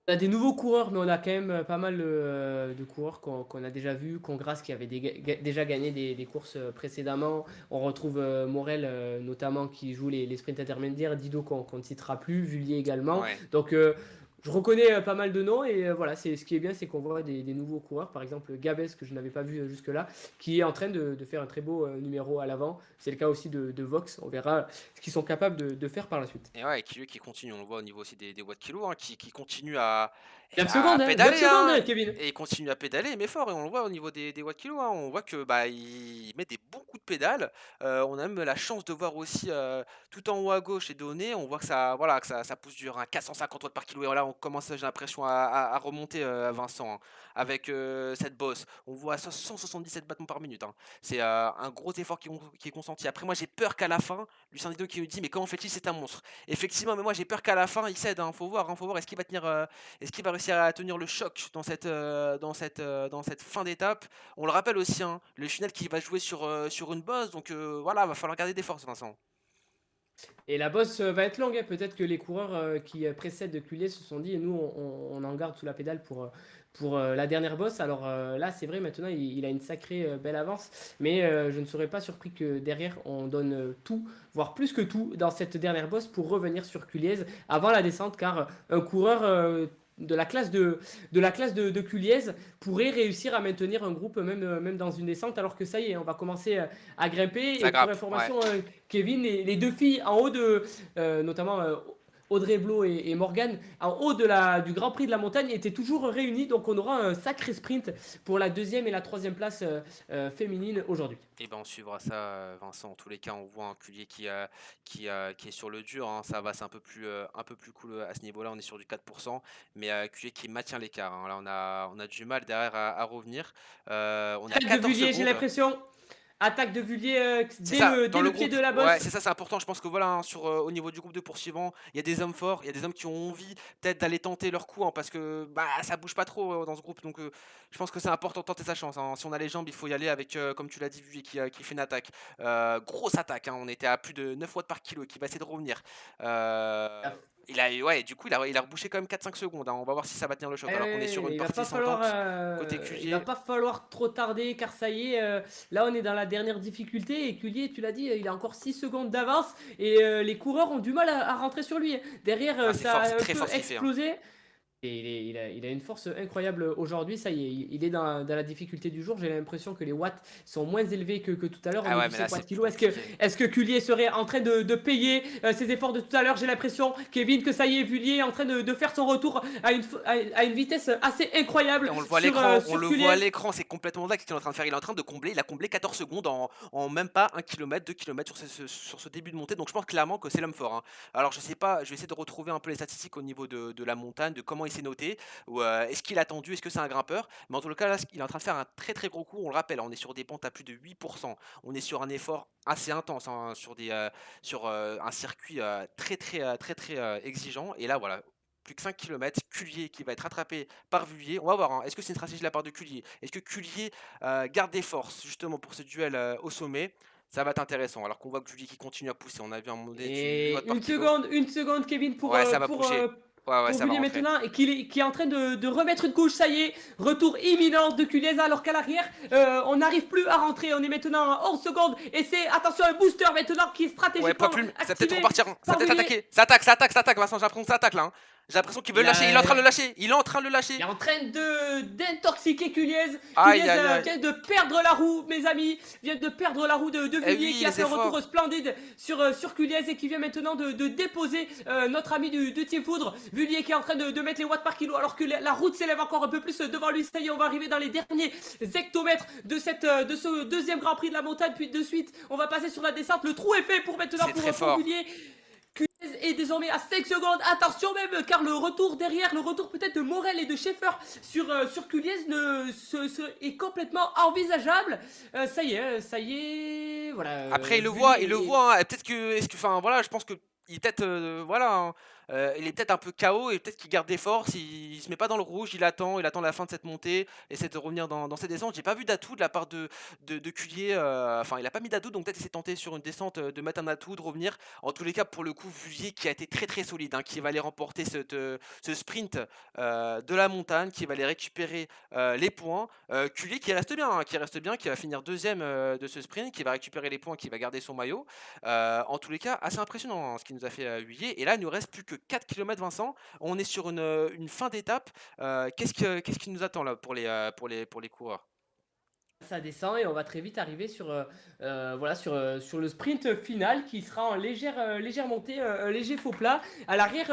on a des nouveaux coureurs, mais on a quand même pas mal de coureurs qu'on a déjà vus. Congras qui avait déjà gagné des courses précédemment. On retrouve Morel notamment qui joue les sprints intermédiaires. Dido qu'on ne citera plus. Vullier également. Ouais. Donc je reconnais pas mal de noms et voilà, ce qui est bien, c'est qu'on voit des nouveaux coureurs. Par exemple, Gabès, que je n'avais pas vu jusque-là, qui est en train de faire un très beau numéro à l'avant. C'est le cas aussi de Vox. On verra ce qu'ils sont capables de faire par la suite. Et ouais, qui lui qui continue, on le voit au niveau aussi des watts kilos, hein, qui continue à Et 9 bah, secondes, hein, 9 pédaler, secondes, hein! Kevin. Et il continue à pédaler, mais fort, et on le voit au niveau des watts kilo, hein. On voit que, bah, il met des bons coups de pédale. On a même la chance de voir aussi, tout en haut à gauche les données, on voit que ça voilà, que ça pousse dur, hein, 450 watts par kilo, et là, on commence, j'ai l'impression à remonter, Vincent, hein, avec, cette bosse. On voit 177 battements par minute, hein. C'est, un gros effort qui est consenti. Après moi, j'ai peur qu'à la fin, Lucien Dido qui me dit: «Mais comment fait-il? C'est un monstre». Effectivement, mais moi j'ai peur qu'à la fin, il cède, hein. Faut voir, est-ce qu'il va tenir, est-ce qu'il va réussir à tenir le choc dans cette fin d'étape? On le rappelle aussi, hein, le final qui va jouer sur une bosse, donc voilà, va falloir garder des forces, Vincent. Et la bosse va être longue, hein. Peut-être que les coureurs qui précèdent Cullier se sont dit, nous, on en garde sous la pédale pour la dernière bosse. Alors là, c'est vrai, maintenant, il a une sacrée belle avance. Mais je ne serais pas surpris que derrière, on donne tout, voire plus que tout, dans cette dernière bosse pour revenir sur Culliez avant la descente. Car un coureur de la classe de Culliez pourrait réussir à maintenir un groupe même dans une descente, alors que ça y est, on va commencer à grimper. Ça Et pour grappe, ouais. information, Kevin, les deux filles en haut de, notamment Audrey Blo et Morgane, en haut du Grand Prix de la montagne, étaient toujours réunies. Donc on aura un sacré sprint pour la deuxième et la troisième place féminine aujourd'hui. Et ben on suivra ça, Vincent. En tous les cas, on voit un Cullier qui est sur le dur, hein. Ça va, c'est un peu plus cool à ce niveau-là. On est sur du 4%, mais Cullier qui maintient l'écart, hein. Là, on a du mal derrière à revenir. On est à Attaque de 14 Vullier, j'ai secondes. l'impression. Attaque de Vullier C'est dès ça, dès dans le le pied groupe. de la Ouais, bosse. c'est ça, c'est important. Je pense que voilà, hein, au niveau du groupe de poursuivants, il y a des hommes forts, il y a des hommes qui ont envie peut-être d'aller tenter leur coup, hein, parce que bah ça bouge pas trop dans ce groupe. Donc je pense que c'est important de tenter sa chance, hein. Si on a les jambes, il faut y aller avec, comme tu l'as dit, Vuillet qui fait une attaque. Grosse attaque, hein. On était à plus de 9 watts par kilo, qui va essayer de revenir. Euh, ouais, du coup, il a rebouché quand même 4-5 secondes, hein. On va voir si ça va tenir le choc. Alors qu'on est sur une partie sans tente. Côté Il va Cuvier. pas falloir trop tarder car ça y est, là on est dans la dernière difficulté et Cullier, tu l'as dit, il a encore 6 secondes d'avance et les coureurs ont du mal à rentrer sur lui. Derrière, Ah, c'est ça fort, c'est a un très peu fort ce qu'il fait, hein. explosé. Et il a une force incroyable aujourd'hui, ça y est, il est dans la difficulté du jour. J'ai l'impression que les watts sont moins élevés que tout à l'heure au Ah ouais, niveau mais là, 5 c'est watts plus kilo. compliqué. Est-ce que Cullier serait en train de payer ses efforts de tout à l'heure? J'ai l'impression, Kevin, que ça y est, Vullier est en train de faire son retour à une vitesse assez Et incroyable on le voit à l'écran, sur à Culliez. l'écran, c'est complètement dingue ce qu'il est en train de faire. Il est en train de combler, il a comblé 14 secondes en même pas 1 kilomètre, 2 kilomètres sur ce début de montée. Donc je pense clairement que c'est l'homme fort, hein. Alors je sais pas, je vais essayer de retrouver un peu les statistiques au niveau de la montagne, de comment il s'est noté, ou est-ce qu'il a attendu, est-ce que c'est un grimpeur. Mais en tout cas, là, il est en train de faire un très très gros coup. On le rappelle, on est sur des pentes à plus de 8%. On est sur un effort assez intense, hein, sur un circuit très exigeant. Et là, voilà, plus que 5 kilomètres, Cullier qui va être rattrapé par Vullier. On va voir, hein, est-ce que c'est une stratégie de la part de Cullier? Est-ce que Cullier garde des forces justement pour ce duel au sommet? Ça va être intéressant. Alors qu'on voit que Cullier qui continue à pousser. On a vu un moment donné du 8 watts Et par kilo. une seconde, Kevin, Ouais, ça va bouger. Ouais, ouais, pour ça va Vullier rentrer. maintenant, et qui est en train de remettre une couche. Ça y est, retour imminent de Culieza, alors qu'à l'arrière, on n'arrive plus à rentrer. On est maintenant à 11 secondes, et c'est, attention, un booster maintenant qui est Ouais, pas stratégiquement plus. Ça va peut-être activé repartir, hein. Ça va par peut-être Vullier. attaquer. Ça attaque, Vincent. J'ai l'impression que ça attaque là, hein. J'ai l'impression qu'il veut Il le lâcher. Il est en train de a, le lâcher. Il est en train de le lâcher. Il est en train d'intoxiquer Culiez. Aïe, Culiez aïe, aïe. vient de perdre la roue, mes amis. Vient de perdre la roue de Eh Vullier oui, qui a les fait un retour efforts. splendide sur Culiez et qui vient maintenant de déposer notre ami du Team Foudre. Vullier qui est en train de mettre les watts par kilo alors que la route s'élève encore un peu plus devant lui. Ça y est, on va arriver dans les derniers hectomètres de ce deuxième Grand Prix de la montagne. Puis de suite, on va passer sur la descente. Le trou est fait pour maintenant C'est très pour fort. Vullier. Est désormais à 5 secondes. Attention même, car le retour derrière, le retour peut-être de Morel et de Schaeffer sur Culiez est complètement envisageable. Ça y est, voilà. Après, il le Vullier voit, hein. Peut-être que, enfin, voilà, je pense que il est peut-être, voilà, hein, il est peut-être un peu KO et peut-être qu'il garde des forces. Il se met pas dans le rouge, il attend la fin de cette montée, essaie de revenir dans ses descentes. J'ai pas vu d'atout de la part de Cullier, enfin, il a pas mis d'atout, donc peut-être il s'est tenté sur une descente de mettre un atout, de revenir. En tous les cas, pour le coup, Vullier qui a été très très solide, hein, qui va aller remporter ce sprint de la montagne, qui va aller récupérer les points. Cullier qui reste bien, hein, qui va finir deuxième de ce sprint, qui va récupérer les points, qui va garder son maillot. En tous les cas, assez impressionnant, hein, ce qu'il nous a fait Huillier. Et là, il nous reste plus que 4 kilomètres, Vincent. On est sur une fin d'étape. Qu'est-ce qui nous attend là pour les coureurs? Ça descend et on va très vite arriver voilà, sur le sprint final qui sera en légère montée, un léger faux plat. À l'arrière,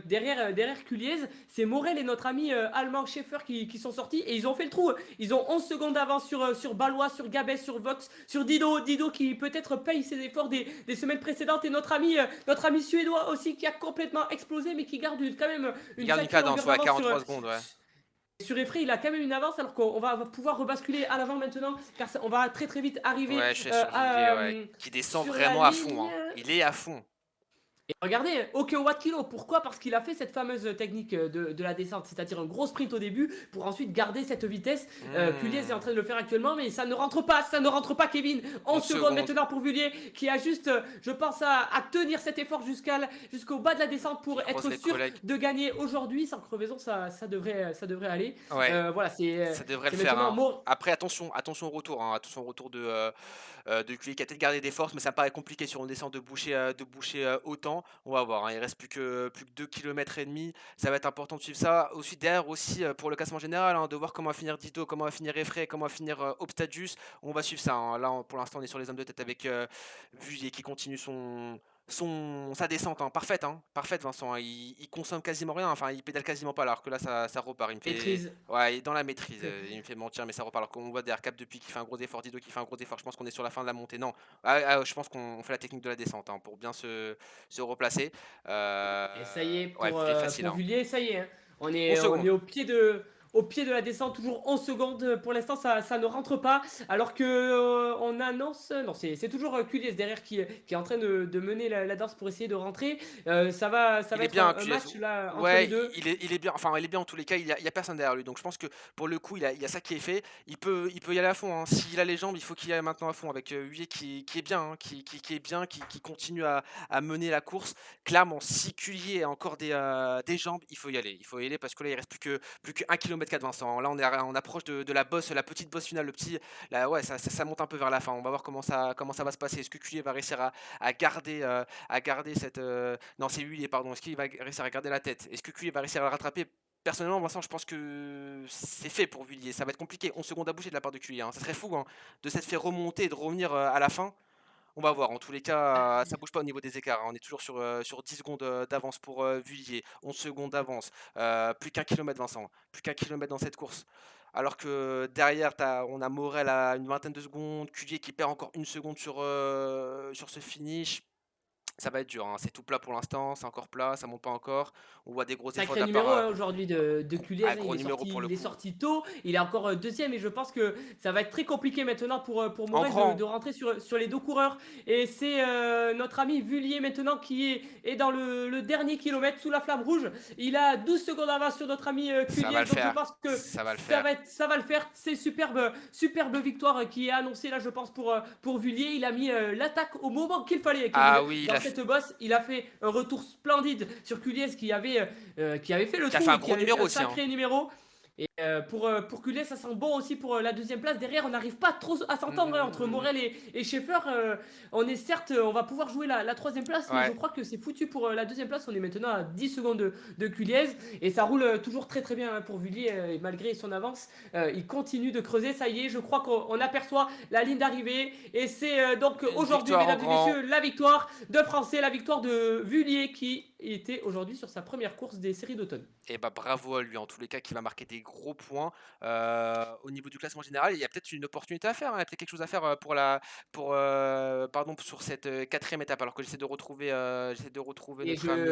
derrière Culiez, c'est Morel et notre ami allemand Schaeffer qui sont sortis et ils ont fait le trou. Ils ont 11 secondes d'avance sur Balois, sur Gabès, sur Vox, sur Dido. Dido qui peut-être paye ses efforts des semaines précédentes et notre ami suédois aussi qui a complètement explosé mais qui garde quand même Il une garde une sacrée cadence, longueur ouais, d'avance 43 secondes, ouais. sur Effray, il a quand même une avance alors qu'on va pouvoir rebasculer à l'avant maintenant car on va très très vite arriver Ouais, je suis sur Villiers, ouais, qui descend sur la vraiment à fond, ligne. hein. Il est à fond. Et regardez, aucun watt kilo. Pourquoi? Parce qu'il a fait cette fameuse technique de la descente, c'est-à-dire un gros sprint au début pour ensuite garder cette vitesse. Culiez est en Mmh. train de le faire actuellement, mais ça ne rentre pas, Kevin. 11 11 secondes secondes. maintenant pour Villiers qui a juste, je pense, à tenir cet effort jusqu'au bas de la descente Qui pour croise être les sûr collègues. de gagner aujourd'hui. Sans crevaison, ça devrait aller. Ouais, Voilà, ça devrait le c'est faire, maintenant hein. Mo Après attention au retour, hein, attention au retour de Cully qui a peut-être gardé des forces, mais ça me paraît compliqué sur une descente de boucher autant. On va voir, hein, il reste plus que 2 kilomètres et demi. Ça va être important de suivre ça. Ensuite derrière aussi, pour le classement général, hein, de voir comment va finir Dito, comment va finir Effray, comment va finir, Obstadius. On va suivre ça, hein. Là, pour l'instant, on est sur les hommes de tête avec, Vuillet qui continue sa descente, hein, parfaite Vincent, hein. Il consomme quasiment rien, enfin il pédale quasiment pas alors que là ça repart. Il me fait maîtrise. Ouais, il est dans la maîtrise, il me fait mentir mais ça repart alors qu'on voit derrière Cap depuis qui fait un gros effort, Dido qui fait un gros effort. Je pense qu'on est sur la fin de la montée. Non, je pense qu'on fait la technique de la descente, hein, pour bien se replacer. Et ça y est, Ouais, Vuillet facile, pour hein. Villiers, ça y est, hein. 11 On est secondes. au pied de la descente, toujours 11 secondes. Pour l'instant, ça ne rentre pas. Alors que on annonce. Non, c'est toujours Culiez derrière qui est en train de mener la danse pour essayer de rentrer. Ça Il va est être bien, un Culez. match là entre les Ouais, deux. il est bien. Enfin, il est bien en tous les cas. Il y a personne derrière lui. Donc, je pense que pour le coup, il y a ça qui est fait. Il peut y aller à fond, hein. S'il a les jambes, il faut qu'il y aille maintenant à fond avec Huillet qui est bien, hein, qui est bien, qui continue à mener la course. Clairement, si Cullier a encore des jambes, il faut y aller. Il faut y aller parce que là, il reste plus que 1 km 4 Vincent. Là, on approche de la bosse, la petite bosse finale. Là, ouais, ça monte un peu vers la fin. On va voir comment ça va se passer. Est-ce que Cullier va réussir à garder cette. Non, c'est Huillier, pardon. Est-ce qu'il va réussir à garder la tête? Est-ce que Cullier va réussir à le rattraper? Personnellement, Vincent, je pense que c'est fait pour Villiers. Ça va être compliqué. 11 secondes à bouger de la part de Cullier, hein. Ça serait fou, hein, de s'être fait remonter et de revenir à la fin. On va voir. En tous les cas, ça bouge pas au niveau des écarts, hein. On est toujours sur 10 secondes d'avance pour Villiers. 11 secondes d'avance. Plus qu'un kilomètre, Vincent. Plus qu'un kilomètre dans cette course. Alors que derrière, on a Morel à une vingtaine de secondes. Cullier qui perd encore une seconde sur ce finish. Ça va être dur, hein. C'est tout plat pour l'instant, c'est encore plat, ça monte pas encore. On voit des gros efforts de Sacré la part, numéro hein, aujourd'hui de Culiez, hein. gros numéro pour le Il est coup. sorti tôt, il est encore deuxième et je pense que ça va être très compliqué maintenant pour En Morel grand, de rentrer sur les deux coureurs. Et c'est notre ami Vullier maintenant qui est dans le dernier kilomètre sous la flamme rouge. Il a 12 secondes d'avance sur notre ami ça va Culiez, le donc je faire. pense que Ça va le faire. ça va le faire. C'est superbe victoire qui est annoncée là je pense pour Vullier. Il a mis l'attaque au moment qu'il fallait Kevin. Ah oui, Dans cette bosse, il a fait un retour splendide sur Culiez qui avait fait le qui a fait trou un et qui gros avait fait numéro un aussi, hein. sacré numéro. Et pour Culiez, ça sent bon aussi pour la deuxième place. Derrière, on n'arrive pas trop à Mm, s'entendre hein, mm, entre mm, mm. Morel et Schaeffer. On va pouvoir jouer la troisième place, mais je Ouais. crois que c'est foutu pour la deuxième place. On est maintenant à 10 secondes de Culiez et ça roule toujours très très bien hein, pour Villiers. Et malgré son avance, il continue de creuser. Ça y est, je crois qu'on aperçoit la ligne d'arrivée. Et c'est donc Une aujourd'hui, victoire en mesdames et grand. messieurs, la victoire de Français, la victoire de Villiers qui était aujourd'hui sur sa première course des séries d'automne. Et bah bravo à lui, en tous les cas, qui va marquer des gros points. Au niveau du classement général, il y a peut-être une opportunité à faire, hein. Il y a peut-être quelque chose à faire pardon, sur cette quatrième étape. Alors que j'essaie de retrouver Et notre ami.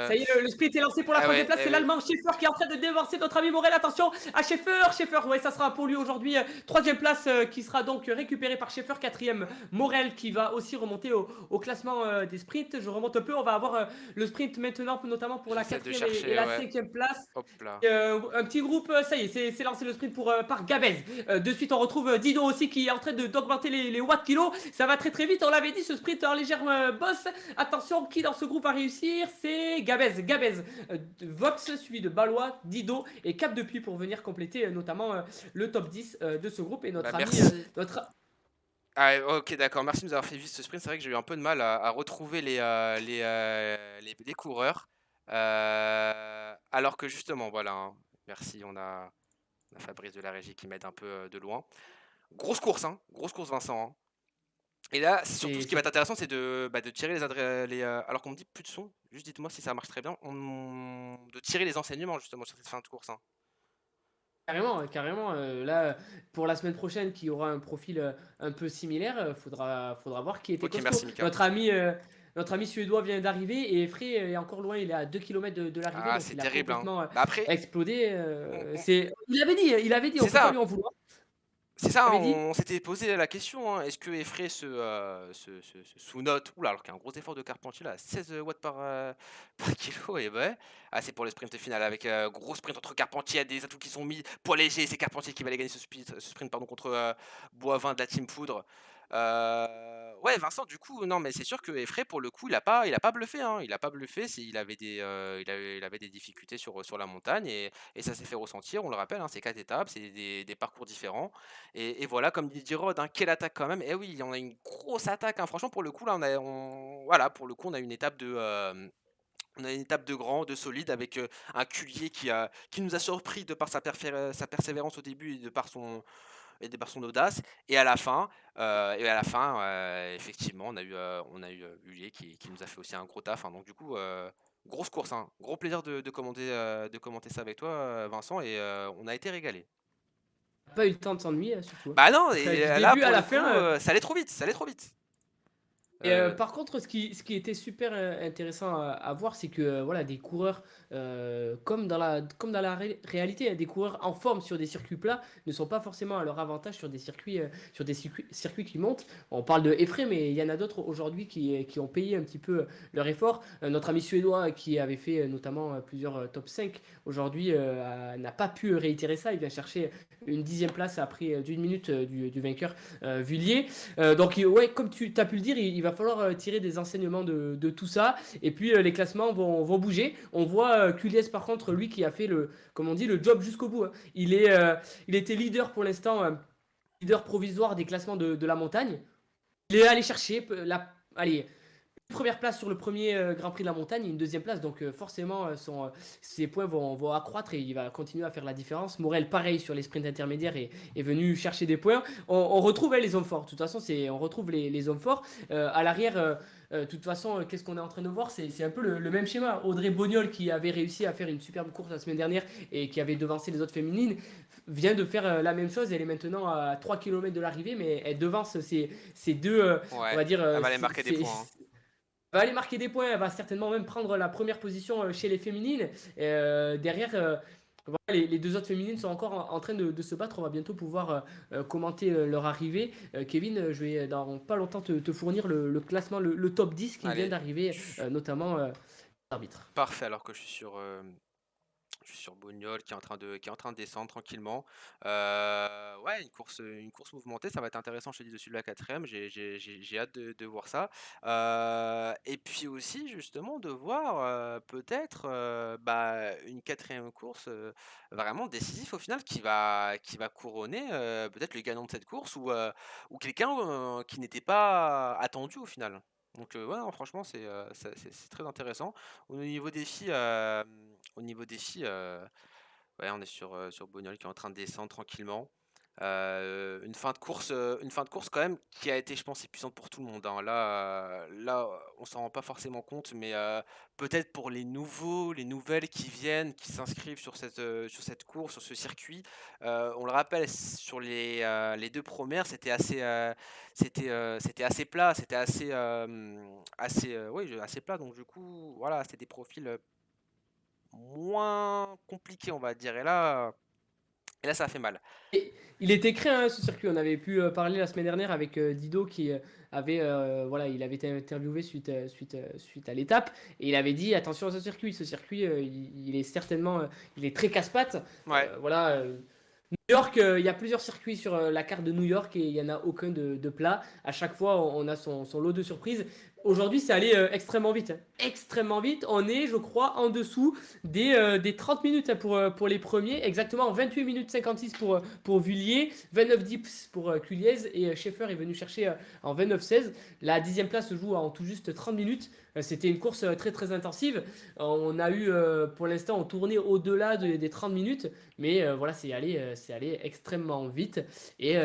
ça y est, le sprint est lancé pour la Ah troisième ouais, place. eh C'est oui. l'Allemand Schaeffer qui est en train de dévancer notre ami Morel. Attention à Schaeffer. Schaeffer, ouais, ça sera pour lui aujourd'hui. Troisième place qui sera donc récupérée par Schaeffer. Quatrième, Morel qui va aussi remonter au classement des sprints. Je remonte un peu. On va avoir le sprint maintenant, notamment pour la J'essaie de quatrième et chercher, la ouais. cinquième place. Hop là. Un petit groupe, ça y est, c'est lancé le sprint par Gabez. De suite, on retrouve Dido aussi qui est en train d'augmenter les watts kilos. Ça va très très vite, on l'avait dit, ce sprint en légère bosse. Attention, qui dans ce groupe va réussir? C'est Gabez. Vox suivi de Balois, Dido et Cap Depuis pour venir compléter notamment le top 10 de ce groupe. Et Bah notre ami, merci. notre, Ah, ok, d'accord. Merci de nous avoir fait vivre ce sprint. C'est vrai que j'ai eu un peu de mal à retrouver les coureurs. Alors que justement, voilà, hein. Merci, on a Fabrice de la régie qui m'aide un peu de loin. Grosse course Vincent, hein. Et là, surtout C'est ce qui va c'est être intéressant, c'est de tirer alors qu'on me dit plus de son, juste dites-moi si ça marche très bien, de tirer les enseignements justement sur cette fin de course, hein. carrément, carrément, là, pour la semaine prochaine qui aura un profil, un peu similaire, faudra voir qui était OK, costaud. merci Mika. Notre ami suédois vient d'arriver et Efré est encore loin, il est à 2 kilomètres de l'arrivée, Ah, donc c'est il a terrible, hein. complètement, Bah, après, explodé, on il avait dit, c'est on peut pas ça! lui en vouloir. C'est Il ça, avait dit on s'était posé la question, hein, est-ce que Effray se sous-note? Ouh là, alors qu'il y a un gros effort de Carpentier là, 16 watts par kilo et ouais, ah, c'est pour le sprint final avec, gros sprint entre Carpentier, des atouts qui sont mis, poids léger, c'est Carpentier qui va aller gagner ce sprint pardon contre, Boivin de la Team Poudre. Ouais, Vincent, du coup, non, mais c'est sûr que Effray pour le coup, il a pas bluffé, hein, il a pas bluffé, il avait des difficultés sur la montagne et ça s'est fait ressentir. On le rappelle, hein, c'est 4 étapes, c'est des parcours différents. Et voilà, comme dit Rod, hein, quelle attaque quand même. Et oui, on a une grosse attaque, hein. Franchement, pour le coup, là, voilà, pour le coup, on a une étape de grand, de solide, avec un Culier qui nous a surpris de par sa persévérance au début et de par son audace. Et à la fin, effectivement, on a eu Hulier qui nous a fait aussi un gros taf, hein. Donc du coup, grosse course, hein. Gros plaisir de commenter ça avec toi, Vincent, et on a été régalé. pas eu le temps de s'ennuyer, surtout, Bah non, hein. et Du là début à pour le la coup, fin, ça allait trop vite, ça allait trop vite. et Heu, par contre, ce qui était super intéressant à voir, c'est que voilà, des coureurs, comme dans la réalité, hein, des coureurs en forme sur des circuits plats ne sont pas forcément à leur avantage sur des circuits qui montent. On parle de Efrem, mais il y en a d'autres aujourd'hui qui ont payé un petit peu leur effort. Notre ami suédois qui avait fait notamment plusieurs top 5 aujourd'hui n'a pas pu réitérer ça. Il vient chercher une 10e place après d'une minute du vainqueur Vullier. Donc, ouais, comme tu as pu le dire, il va falloir tirer des enseignements de tout ça. Et puis, les classements vont bouger. On voit Culies, par contre, lui qui a fait comme on dit, le job jusqu'au bout, hein. Il était leader pour l'instant, leader provisoire des classements de la montagne. Il est allé chercher allez, une première place sur le premier Grand Prix de la montagne et une deuxième place. Donc forcément, ses points vont accroître et il va continuer à faire la différence. Morel, pareil sur les sprints intermédiaires, est venu chercher des points. On retrouve les hommes forts. De toute façon, on retrouve les hommes forts. À l'arrière, de toute façon, qu'est-ce qu'on est en train de voir? C'est un peu le même schéma. Audrey Bognol, qui avait réussi à faire une superbe course la semaine dernière et qui avait devancé les autres féminines, vient de faire la même chose. Elle est maintenant à 3 km de l'arrivée, mais elle devance ces deux, on ouais, va dire, elle va aller marquer des points, hein. va aller marquer des points, elle va certainement même prendre la première position chez les féminines. Derrière, voilà, les deux autres féminines sont encore en train de se battre. On va bientôt pouvoir commenter leur arrivée. Kevin, je vais dans pas longtemps te fournir le classement, le top 10 qui vient Allez, d'arriver, ch notamment l'arbitre. parfait, alors que je suis sur Bognol qui est en train de descendre tranquillement. Ouais, une course mouvementée, ça va être intéressant, je te dis, dessus de la quatrième. J'ai hâte de voir ça. Et puis aussi, justement, de voir peut-être bah, une quatrième course vraiment décisive au final qui va couronner peut-être le gagnant de cette course ou quelqu'un qui n'était pas attendu au final. Donc, ouais, non, franchement, c'est très intéressant. Au niveau des filles, ouais, on est sur Bognol qui est en train de descendre tranquillement. Une fin de course quand même qui a été, je pense, épuisante pour tout le monde, hein. Là, on s'en rend pas forcément compte, mais peut-être pour les nouveaux, les nouvelles qui viennent, qui s'inscrivent sur cette course, sur ce circuit. On le rappelle, sur les 2 premières, c'était assez plat, c'était oui, assez plat. Donc du coup, voilà, c'était des profils moins compliqué, on va dire. Et là, ça a fait mal. Et il était créé, hein, ce circuit. On avait pu parler la semaine dernière avec Dido qui voilà, il avait été interviewé suite à l'étape et il avait dit attention à ce circuit. Ce circuit, il est certainement, il est très casse-pattes. Ouais, Voilà. New York, il y a plusieurs circuits sur la carte de New York et il n'y en a aucun de plat. À chaque fois, on a son lot de surprises. Aujourd'hui, c'est allé extrêmement vite, hein. Extrêmement vite. On est, je crois, en dessous des 30 minutes, hein, pour les premiers. Exactement 28 minutes 56 pour Vullier, 29-10 pour Culiez et Schaeffer est venu chercher en 29-16. La 10e place se joue en tout juste 30 minutes. C'était une course très très intensive. On a eu, pour l'instant, on tournait au-delà des 30 minutes. Mais voilà, c'est allé extrêmement vite. Et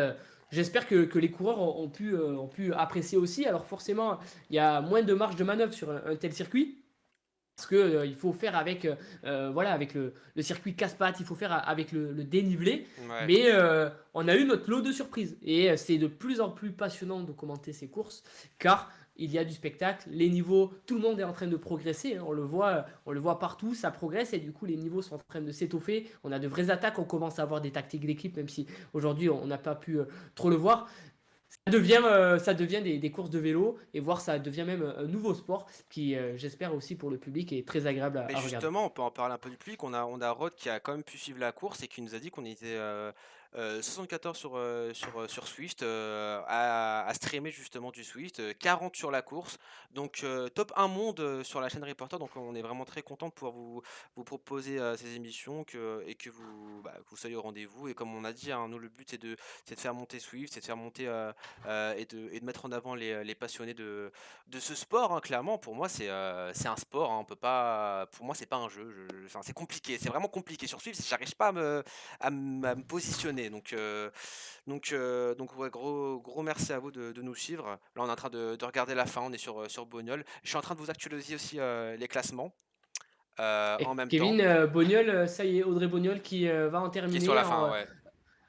j'espère que les coureurs ont pu apprécier aussi. Alors forcément, il y a moins de marge de manœuvre sur un tel circuit. Parce que il faut faire avec, voilà, avec le circuit casse-pattes, il faut faire avec le dénivelé. Ouais. Mais on a eu notre lot de surprises. Et c'est de plus en plus passionnant de commenter ces courses, car il y a du spectacle, les niveaux, tout le monde est en train de progresser, hein, on le voit partout, ça progresse et du coup les niveaux sont en train de s'étoffer. On a de vraies attaques, on commence à avoir des tactiques d'équipe, même si aujourd'hui on n'a pas pu trop le voir. Ça devient des courses de vélo et voire ça devient même un nouveau sport qui, j'espère aussi pour le public, est très agréable Mais à regarder. justement, on peut en parler un peu du public. On a Rod qui a quand même pu suivre la course et qui nous a dit qu'on était 74 sur Swift à streamer justement du Swift, 40 sur la course. Donc top 1 monde sur la chaîne Reporter. Donc on est vraiment très content de pouvoir vous proposer ces émissions et que vous soyez au rendez-vous. Et comme on a dit, hein, nous le but c'est de faire monter Swift, c'est de faire monter et de mettre en avant les passionnés de ce sport, hein, clairement. Pour moi, c'est un sport, hein, on peut pas. Pour moi, c'est pas un jeu. Enfin, c'est compliqué. C'est vraiment compliqué. Sur Swift, j'arrive pas à me positionner. Donc ouais, gros merci à vous de nous suivre. Là, on est en train de regarder la fin. On est sur Bognol. Je suis en train de vous actualiser aussi les classements Et en même temps. Kevin Bognol, ça y est, Audrey Bognol qui va en Qui est sur la terminer fin, ouais.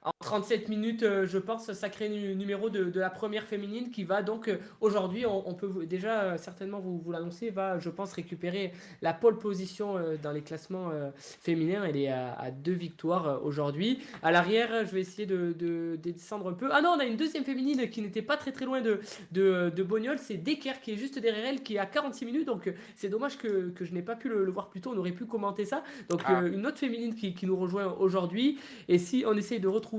en 37 minutes, je pense, sacré numéro de la première féminine qui va donc aujourd'hui, on peut déjà certainement vous l'annoncer, va, je pense, récupérer la pole position dans les classements féminins. Elle est à 2 victoires aujourd'hui. À l'arrière, je vais essayer de descendre un peu. Ah non, on a une deuxième féminine qui n'était pas très très loin de Bognol. C'est Decker qui est juste derrière elle, qui est à 46 minutes. Donc c'est dommage que je n'ai pas pu le voir plus tôt. On aurait pu commenter ça. Donc Ah, une autre féminine qui nous rejoint aujourd'hui. Et si on essaye de retrouver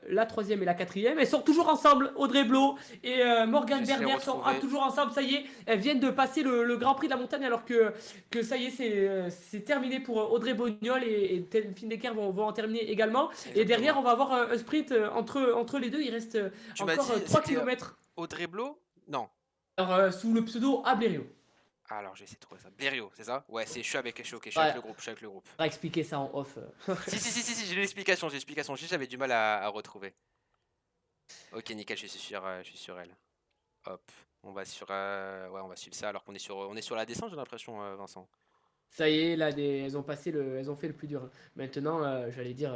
la troisième et la quatrième, elles sont toujours ensemble. Audrey Blo et Morgane j'essaie de les Berder sont retrouver. toujours ensemble. Ça y est, elles viennent de passer le Grand Prix de la montagne alors que ça y est, c'est terminé pour Audrey Bognol et Delphine Decker vont en terminer également. Et derrière, Exactement. on va avoir un sprint entre les deux. Il reste Tu m'as encore dit, 3 c'était km. Audrey Blo? Non. Alors, sous le pseudo Ablerio. Alors, je vais essayer de trouver ça. Blériot, c'est ça? Ouais, je suis ok, je suis avec Ouais, le groupe, je suis avec le groupe. on va expliquer ça en off. Si, j'ai l'explication, juste j'avais du mal à retrouver. Ok, nickel, je suis sur elle. Hop, ouais, on va suivre ça alors qu'on est sur la descente, j'ai l'impression, Vincent. Ça y est, là, elles ont fait le plus dur. Maintenant, j'allais dire,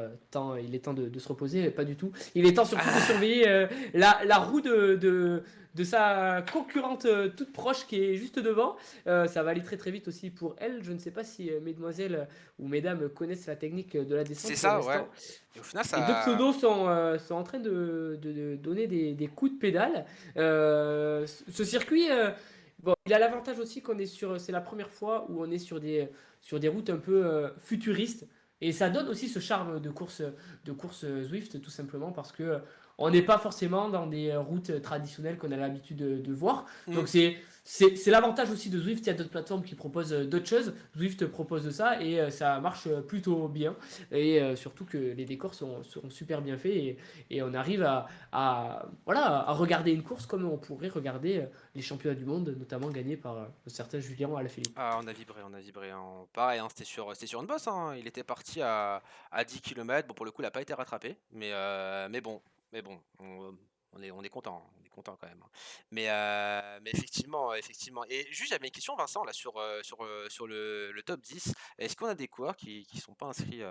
il est temps de se reposer, pas du tout. Il est temps surtout de surveiller la roue de sa concurrente toute proche qui est juste devant. Ça va aller très très vite aussi pour elle. Je ne sais pas si mesdemoiselles ou mesdames connaissent la technique de la C'est descente pour ça, ouais. l'instant. Et au final, Les deux ça. pseudos sont en train de donner des coups de pédale. Ce circuit, bon, il a l'avantage aussi qu'on est c'est la première fois où on est sur des routes un peu futuristes. Et ça donne aussi ce charme de course Zwift, tout simplement, parce que on n'est pas forcément dans des routes traditionnelles qu'on a l'habitude de voir. Hmm. Donc c'est l'avantage aussi de Zwift. Il y a d'autres plateformes qui proposent d'autres choses. Zwift propose de ça et ça marche plutôt bien. Et surtout que les décors seront super bien faits et on arrive voilà, à regarder une course comme on pourrait regarder les championnats du monde, notamment gagnés par un certain Julien Alaphilippe. Ah, on a vibré, hein. Pareil, hein, c'était sur une bosse, hein. Il était parti à 10 km. Bon, pour le coup, il n'a pas été rattrapé. Mais bon, on est content, hein, on est content quand même, hein. Mais effectivement. Et juste, j'avais une question, Vincent, là, sur le top 10. Est-ce qu'on a des coureurs qui sont pas inscrits,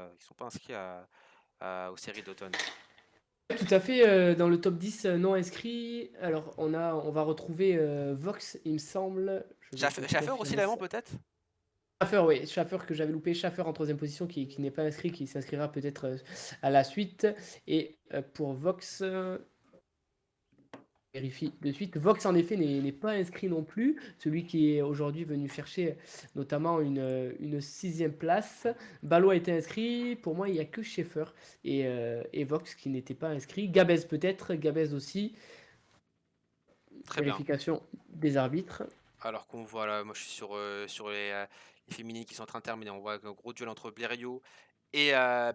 aux séries d'automne? Tout à fait, dans le top 10 non inscrit. Alors, on va retrouver Vox, il me semble. Je vais te Schaffer aussi, confirmer l'avant, ça. peut-être? Schaffer, oui, Schaffer que j'avais loupé. Schaffer en troisième position qui n'est pas inscrit, qui s'inscrira peut-être à la suite. Et pour Vox, vérifie de suite. Vox, en effet, n'est pas inscrit non plus. Celui qui est aujourd'hui venu chercher notamment une sixième place. Ballot a été inscrit. Pour moi, il n'y a que Schaeffer et Vox qui n'était pas inscrit. Gabez peut-être. Gabez aussi. Très bien. Vérification des arbitres. Alors qu'on voit là, moi je suis sur les féminines qui sont en train de terminer. On voit un gros duel entre Blériot et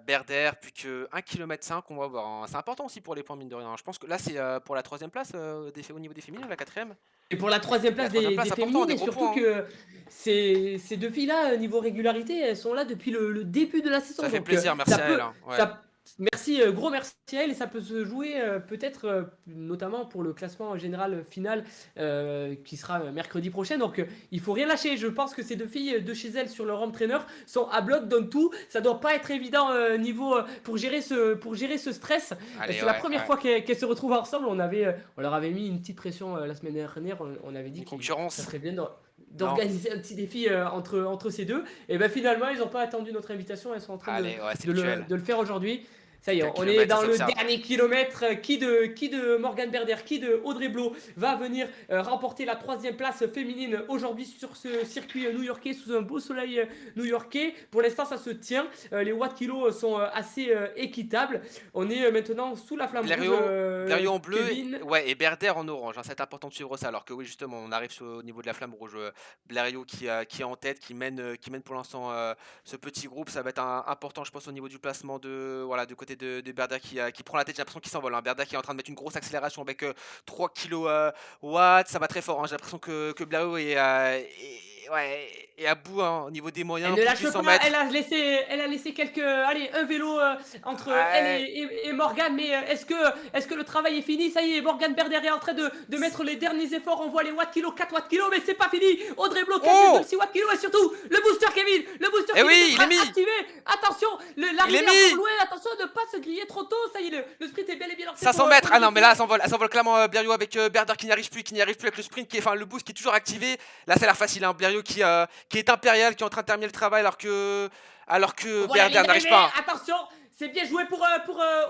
Berder, plus que 1,5 km on va voir, hein. C'est important aussi pour les points, mine de rien. Je pense que là c'est pour la troisième place au niveau des féminines, la quatrième. Et pour la troisième La place troisième des place, important, féminines, des et gros surtout points, hein. que ces deux filles-là, niveau régularité, elles sont là depuis le début de la saison. Ça fait Donc plaisir, merci à elle, hein. Ouais. Merci, gros merci à elle et ça peut se jouer peut-être notamment pour le classement général final qui sera mercredi prochain. Donc il faut rien lâcher. Je pense que ces deux filles de chez elles sur leur home trainer sont à bloc, donnent tout. Ça doit pas être évident niveau pour gérer ce stress. Allez, C'est la ouais, première ouais. fois qu'elles se retrouvent ensemble. On leur avait mis une petite pression la semaine dernière. On avait dit Une que ça concurrence? serait bien Non? d'organiser un petit défi entre ces deux. Et ben finalement, ils n'ont pas attendu notre invitation. Elles sont en train Allez, ouais, c'est le duel. de le faire aujourd'hui. Ça y est, Quelques on est kilomètres, ça dans le s'observe. dernier kilomètre. Qui de Morgan Berder, qui de Audrey Blo va venir remporter la troisième place féminine aujourd'hui sur ce circuit new-yorkais sous un beau soleil new-yorkais. Pour l'instant, ça se tient. Les watts kilos sont assez équitables. On est maintenant sous la flamme rouge, Blériot en bleu, Kevin. ouais, et Berder en orange, hein, c'est important de suivre ça. Alors que oui, justement, on arrive au niveau de la flamme rouge. Blériot qui est en tête, qui mène pour l'instant ce petit groupe. Ça va être important, je pense, au niveau du placement voilà, du côté de Berder qui prend la tête. J'ai l'impression qu'il s'envole, hein. Berder qui est en train de mettre une grosse accélération avec 3 watts. Ça va très fort, hein. J'ai l'impression que Blériot ouais, est à bout, hein, au niveau des Elle moyens, ne plus de lâche 800 pas, mètres. elle a laissé allez, un vélo entre elle Ouais. et Morgane, mais est-ce que le travail est fini? Ça y est, Morgane Berder est en train de mettre les derniers efforts, on voit les watts kilos, 4 watts kilos, mais c'est pas fini. Audrey Blo, Oh! 4,6 watts kilos, et surtout, le booster Eh Kevin oui, il est est mis! activé. Attention, Il est l'arrivée est encore mis! loin, attention de ne pas se griller trop tôt, ça y est, le sprint est bel et bien lancé 500 pour mètres. Ah les non, deux mais là, filles. elle s'envole clairement Blériot avec Berder qui n'y arrive plus avec le sprint, enfin le boost qui est toujours activé. Là, ça a l'air facile, hein. Blériot qui est impérial, qui est en train de terminer le travail alors que On voit la Berder ligne n'arrive d'arrivée, pas, hein. attention, c'est bien joué pour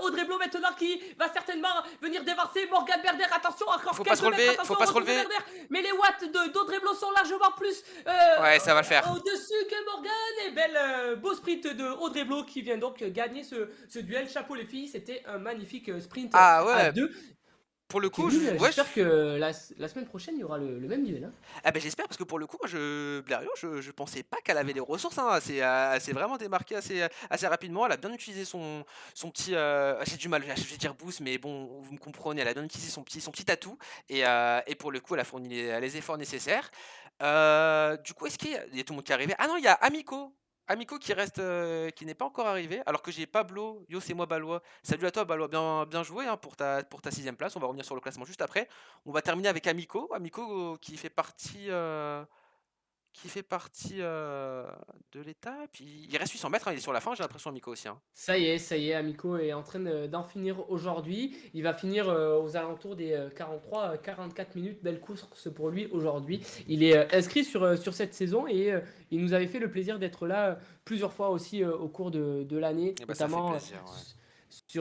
Audrey Blo maintenant qui va certainement venir dévancer Morgane Berder. Attention, encore Faut pas se quelques mètres, relever, faut attention, pas se retour de relever. Berder. Mais les watts d'Audrey Blo sont largement plus Ouais, ça va le faire. au-dessus que Morgane. Et beau sprint de Audrey Blo qui vient donc gagner ce duel. Chapeau les filles, c'était un magnifique sprint Ah à ouais, deux. pour le coup, Kevin, ouais, j'espère que la semaine prochaine, il y aura le même duel, hein. ah ben j'espère parce que pour le coup, Blériot, je pensais pas qu'elle avait les ressources, hein. Elle s'est vraiment démarquée assez rapidement. Elle a bien utilisé son petit, j'ai du mal, je vais dire boost, mais bon, vous me comprenez. Elle a bien utilisé son petit atout et pour le coup, elle a fourni les efforts nécessaires. Du coup, il y a tout le monde qui est arrivé? Ah non, il y a Amico qui reste, qui n'est pas encore arrivé, alors que j'ai Pablo. Yo, c'est moi Ballois. Salut à toi Ballois, bien joué, hein, pour ta 6e place. On va revenir sur le classement juste après. On va terminer avec Amico qui fait partie de l'étape. Il reste 800 mètres, hein, il est sur la fin, j'ai l'impression, Amico aussi, hein. Ça y est, Amico est en train d'en finir aujourd'hui. Il va finir aux alentours des 43-44 minutes. Belle course pour lui aujourd'hui. Il est inscrit sur cette saison et il nous avait fait le plaisir d'être là plusieurs fois aussi au cours de l'année, Et bah ça fait notamment plaisir,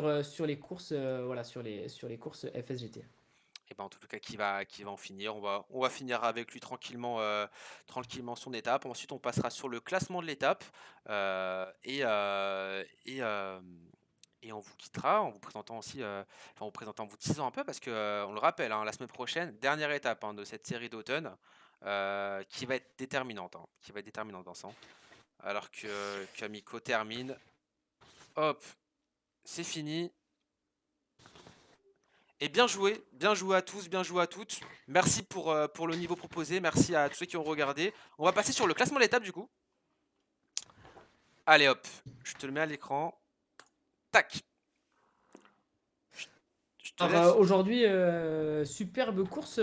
ouais. sur les courses, voilà, sur les courses FSGT. Et ben en tout cas, qui va en finir. On va finir avec lui tranquillement son étape. Ensuite, on passera sur le classement de l'étape et on vous quittera en vous présentant aussi, enfin, en vous présentant, en vous teasant un peu parce que on le rappelle, hein, la semaine prochaine, dernière étape, hein, de cette série d'automne qui va être déterminante, hein, qui va être déterminante, Vincent. Alors que qu'Amico termine, hop, c'est fini. Et bien joué à tous, bien joué à toutes. Merci pour le niveau proposé, merci à tous ceux qui ont regardé. On va passer sur le classement de l'étape du coup. Allez hop, je te le mets à l'écran. Tac, je te Alors laisse. aujourd'hui, superbe course.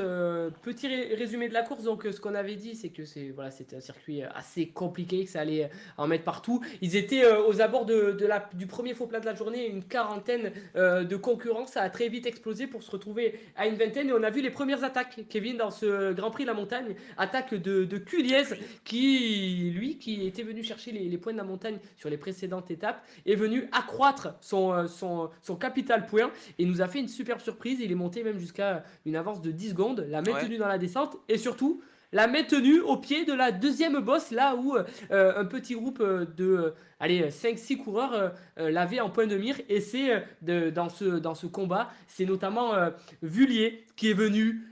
Petit résumé de la course. Donc ce qu'on avait dit, c'est que c'était un circuit assez compliqué, que ça allait en mettre partout. Ils étaient aux abords du premier faux plat de la journée, une quarantaine de concurrents. Ça a très vite explosé pour se retrouver à une vingtaine. Et on a vu les premières attaques, Kevin, dans ce Grand Prix de la Montagne. Attaque de Culiez, qui était venu chercher les points de la montagne sur les précédentes étapes, est venu accroître son capital point et nous a fait une superbe surprise. Il est monté même jusqu'à une avance de 10 secondes, l'a Ouais, maintenu dans la descente et surtout l'a maintenu au pied de la deuxième bosse, là où un petit groupe de 5-6 coureurs l'avait en point de mire. Et c'est dans ce combat, c'est notamment Vullier qui est venu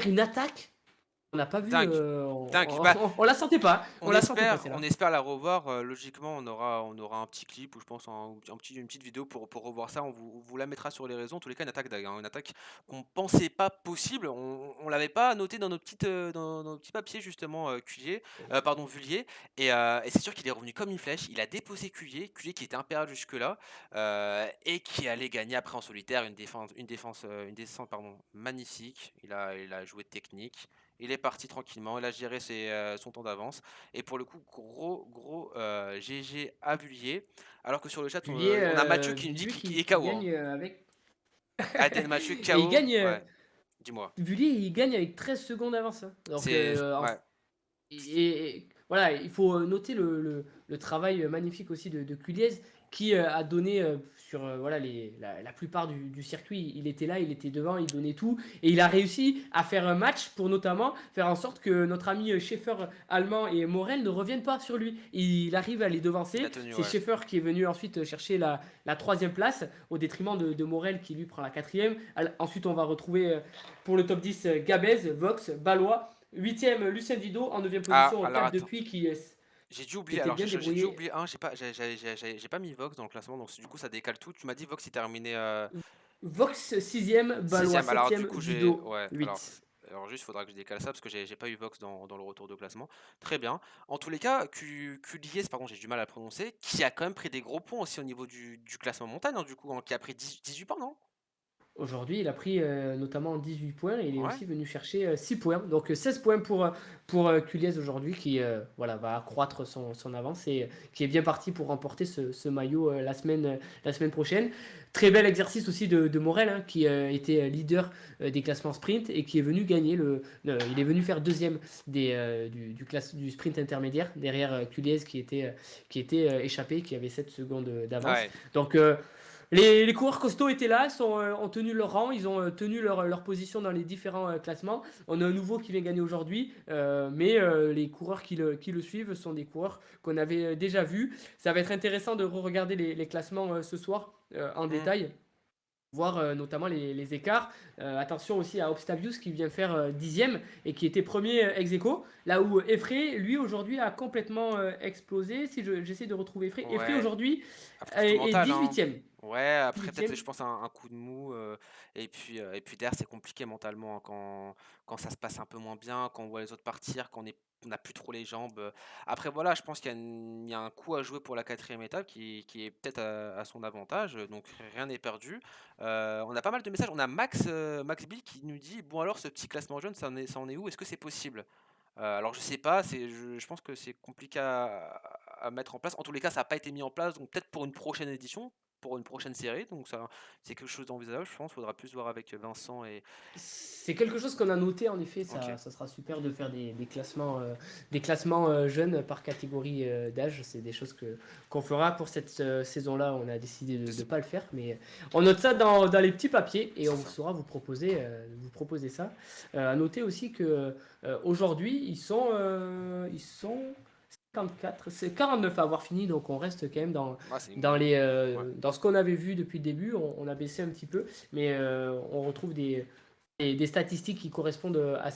une attaque on n'a pas vu, Dingue, dingue. Bah, on la sentait pas, on la sentait pas on celle-là. espère la revoir. Logiquement, on aura un petit clip ou je pense une petite vidéo pour revoir ça. On vous la mettra sur les réseaux. En tous les cas, une attaque dingue, hein, une attaque qu'on pensait pas possible. On l'avait pas noté dans nos petites, dans nos petits papiers justement, pardon, Vullier. Et c'est sûr qu'il est revenu comme une flèche. Il a déposé Culier qui était imperdu jusque-là, et qui allait gagner après en solitaire une descente pardon, magnifique. Il a joué de technique. Il est parti tranquillement, il a géré son temps d'avance. Et pour le coup, gros GG à Vullier. Alors que sur le chat, on a Mathieu qui nous dit Vullier qu'il est qui KO. Hein. gagne, avec Adel Mathieu et il KO. gagne, Ouais, dis-moi. Vullier, il gagne avec 13 secondes d'avance, hein. Donc, C'est. Ouais. et voilà, il faut noter le travail magnifique aussi de Culiez qui a donné sur voilà, la plupart du circuit. Il était là, il était devant, il donnait tout. Et il a réussi à faire un match pour notamment faire en sorte que notre ami Schaeffer allemand et Morel ne reviennent pas sur lui. Il arrive à les Il a devancer. tenu, C'est ouais. Schaeffer qui est venu ensuite chercher la troisième place au détriment de Morel qui lui prend la quatrième. Ensuite, on va retrouver pour le top 10 Gabez, Vox, Balois. Huitième, Lucien Dido. En neuvième Ah, position, alors Cap attends. Depuis J'ai dû oublier, s'était alors bien j'ai dû débrouillé. oublier un, j'ai pas mis Vox dans le classement, donc du coup ça décale tout. Tu m'as dit Vox il terminait Vox sixième, Balois 6ème. Alors du septième, coup Dido ouais, 8. alors juste faudra que je décale ça parce que j'ai pas eu Vox dans le retour de classement. Très bien. En tous les cas, Culiez, pardon, j'ai du mal à le prononcer, qui a quand même pris des gros points aussi au niveau du classement montagne, hein, du coup, hein, qui a pris 18 points, non? Aujourd'hui, il a pris notamment 18 points et il est Ouais. aussi venu chercher 6 points. Donc 16 points pour Culiez aujourd'hui qui voilà, va accroître son avance et qui est bien parti pour remporter ce maillot la semaine prochaine. Très bel exercice aussi de Morel hein, qui était leader des classements sprint et qui est venu gagner il est venu faire deuxième du sprint intermédiaire derrière Culiez qui était échappé, qui avait 7 secondes d'avance. Ouais. Donc les coureurs costauds étaient là, ont tenu leur rang, ils ont tenu leur position dans les différents classements. On a un nouveau qui vient gagner aujourd'hui, mais les coureurs qui le suivent sont des coureurs qu'on avait déjà vus. Ça va être intéressant de re-regarder les classements ce soir en Hmm. détail, voir notamment les écarts. Attention aussi à Obstavius qui vient faire 10e et qui était premier ex aequo, là où Effray, lui, aujourd'hui, a complètement explosé. Si j'essaie de retrouver Effray, Effray Ouais. aujourd'hui Après c'est tout est mental, hein. 18e. Ouais, après peut-être 18e. je pense un coup de mou, et puis derrière c'est compliqué mentalement, hein, quand ça se passe un peu moins bien, quand on voit les autres partir, on n'a plus trop les jambes. Après voilà, je pense il y a un coup à jouer pour la quatrième étape qui est peut-être à son avantage, donc rien n'est perdu. On a pas mal de messages, on a Max Bill qui nous dit: «Bon alors ce petit classement jaune, ça en est où? Est-ce que c'est possible?» Alors je sais pas, je pense que c'est compliqué à mettre en place. En tous les cas, ça n'a pas été mis en place, donc peut-être pour une prochaine édition, pour une prochaine série, donc ça c'est quelque chose d'envisageable, je pense. Faudra plus voir avec Vincent et C'est quelque chose qu'on a noté en effet, OK. ça sera super de faire des classements jeunes par catégorie d'âge. C'est des choses qu'on fera pour cette saison-là. On a décidé de ne C'est pas le faire, mais on note ça dans les petits papiers et c'est on ça. saura vous proposer ça. À noter aussi que aujourd'hui ils sont 54, c'est 49 à avoir fini, donc on reste quand même Ouais, c'est ouais. dans ce qu'on avait vu depuis le début. On a baissé un petit peu, mais on retrouve des statistiques qui correspondent à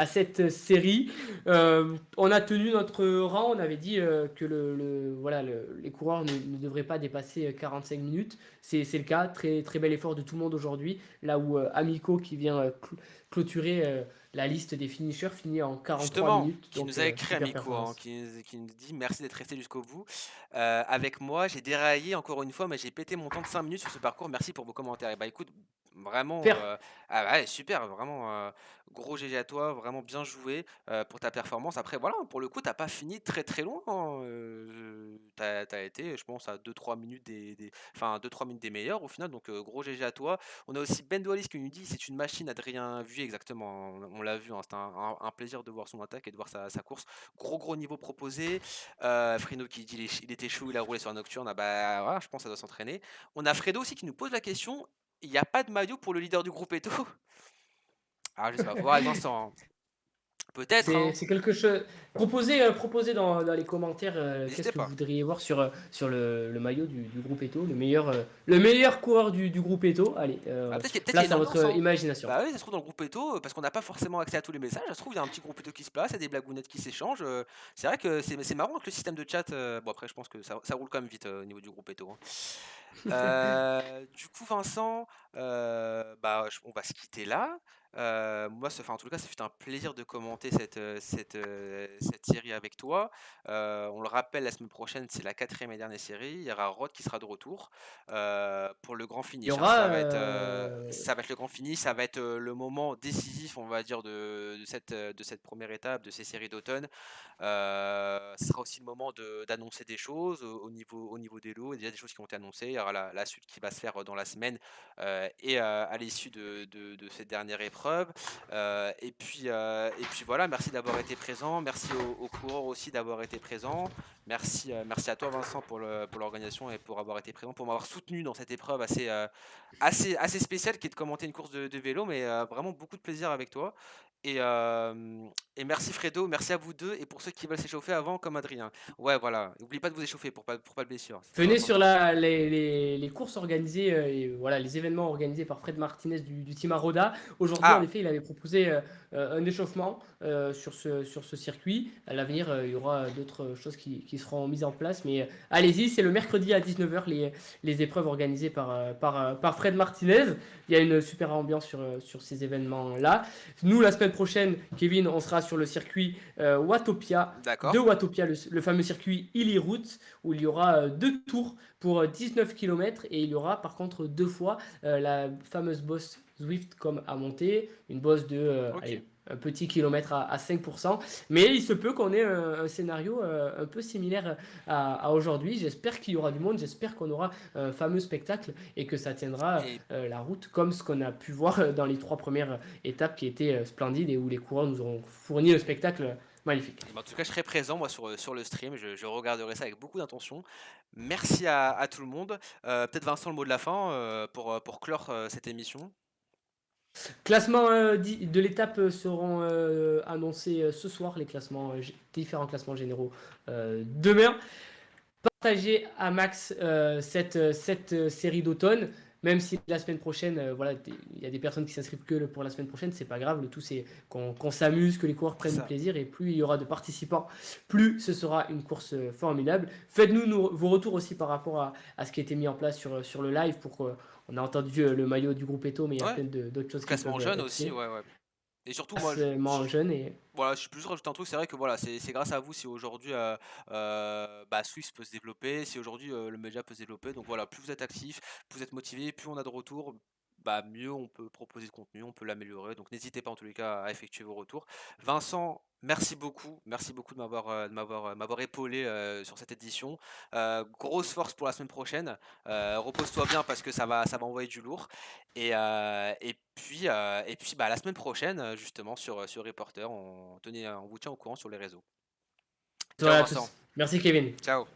cette série. On a tenu notre rang, on avait dit que voilà, les coureurs ne devraient pas dépasser 45 minutes. C'est le cas, très, très bel effort de tout le monde aujourd'hui, là où Amico qui vient clôturer la liste des finishers finit en 43 Justement, minutes, qui donc nous a écrit super Amico, hein, performance. qui nous dit: «Merci d'être resté jusqu'au bout, avec moi. J'ai déraillé encore une fois, mais j'ai pété mon temps de 5 minutes sur ce parcours. Merci pour vos commentaires». Et bah, écoute, vraiment, Per ah ouais, super, vraiment, gros GG à toi, vraiment bien joué, pour ta performance. Après voilà, pour le coup, t'as pas fini très, très loin, hein, tu été, je pense, à 2-3 minutes enfin 2-3 minutes des meilleurs au final, donc gros GG à toi. On a aussi Ben Doualis qui nous dit: «C'est une machine, Adrien Vuille», exactement, on l'a vu, hein, c'était un plaisir de voir son attaque et de voir sa course. Gros niveau proposé. Frino qui dit: Il était chaud, il a roulé sur un nocturne». Ah bah voilà, je pense que ça doit s'entraîner. On a Fredo aussi qui nous pose la question: il n'y a pas de maillot pour le leader du groupe Eto? Ah, je sais pas, faut voir avec Vincent, hein. Peut-être, hein, C'est quelque chose. Proposez dans les commentaires qu'est-ce n'hésitez que vous pas. voudriez voir sur le maillot du groupe Eto, le meilleur coureur du groupe Eto. Allez, Bah, peut-être qu'il y a place une à ambiance, votre hein. imagination. Bah oui, ça se trouve dans le groupe Eto, parce qu'on n'a pas forcément accès à tous les messages, ça se trouve, il y a un petit groupe Eto qui se place, il y a des blagounettes qui s'échangent. C'est vrai que c'est marrant que le système de chat. Bon, après, je pense que ça roule quand même vite au niveau du groupe Eto, hein. Du coup, Vincent, bah, on va se quitter là. Moi, enfin, en tout cas, ça fait un plaisir de commenter cette série avec toi. On le rappelle, la semaine prochaine, c'est la quatrième et dernière série. Il y aura Rod qui sera de retour pour le grand Il y finish, hein. aura Ça va être le grand finish, ça va être le moment décisif, on va dire, de cette première étape de ces séries d'automne. Ce sera aussi le moment d'annoncer des choses au niveau des lots. Il y a déjà des choses qui ont été annoncées. Il y aura la suite qui va se faire dans la semaine et à l'issue de cette dernière épreuve. Et puis voilà, merci d'avoir été présent. Merci aux coureurs aussi d'avoir été présents. Merci à toi, Vincent, pour l'organisation et pour avoir été présent, pour m'avoir soutenu dans cette épreuve assez spéciale qui est de commenter une course de vélo, mais vraiment beaucoup de plaisir avec toi. Et, euh, et merci Fredo, merci à vous deux. Et pour ceux qui veulent s'échauffer avant, comme Adrien. Ouais, voilà. N'oubliez pas de vous échauffer pour pas de blessure. C'est très venez sur important. les courses organisées et voilà, les événements organisés par Fred Martinez du Team Aroda. Aujourd'hui, en Ah, effet, il avait proposé un échauffement sur ce circuit. À l'avenir, il y aura d'autres choses qui seront mises en place. Mais allez-y, c'est le mercredi à 19h, les épreuves organisées par Fred Martinez. Il y a une super ambiance sur ces événements-là. Nous, la semaine prochaine, Kevin, on sera sur le circuit Watopia, de d'accord. Watopia, le fameux circuit Illy Route, où il y aura deux tours pour 19 km et il y aura par contre deux fois la fameuse bosse Zwift comme à monter, une bosse de Ok. allez, un petit kilomètre à 5%, mais il se peut qu'on ait un scénario un peu similaire à aujourd'hui. J'espère qu'il y aura du monde, j'espère qu'on aura un fameux spectacle et que ça tiendra Et la route comme ce qu'on a pu voir dans les trois premières étapes qui étaient splendides et où les coureurs nous ont fourni un spectacle magnifique. en tout cas, je serai présent moi sur le stream. Je regarderai ça avec beaucoup d'intention. Merci à tout le monde. Peut-être Vincent, le mot de la fin pour clore cette émission. Classement de l'étape seront annoncés ce soir, les classements, différents classements généraux demain. Partagez à max cette série d'automne, même si la semaine prochaine, voilà, il y a des personnes qui s'inscrivent que pour la semaine prochaine, c'est pas grave. Le tout, c'est qu'on s'amuse, que les coureurs C'est prennent du ça. plaisir, et plus il y aura de participants, plus ce sera une course formidable. Faites-nous vos retours aussi par rapport à ce qui a été mis en place sur le live. On a entendu le maillot du groupe Eto, mais il y a Ouais. plein d'autres choses qui Classement peuvent jeune être aussi, faites. ouais, ouais. Et surtout, moi, Assez jeune et voilà, je suis plus juste rajouter un truc, c'est vrai que voilà, c'est grâce à vous si aujourd'hui bah, Swiss peut se développer, si aujourd'hui le média peut se développer. Donc voilà, plus vous êtes actif, plus vous êtes motivé, plus on a de retours, bah, mieux on peut proposer de contenu, on peut l'améliorer. Donc n'hésitez pas en tous les cas à effectuer vos retours. Vincent, merci beaucoup de m'avoir épaulé sur cette édition. Grosse force pour la semaine prochaine. Repose-toi bien parce que ça va envoyer du lourd. Et puis bah, la semaine prochaine, justement, sur Reporter, on vous tient au courant sur les réseaux. Ciao voilà à Vincent. tous. Merci Kevin. Ciao.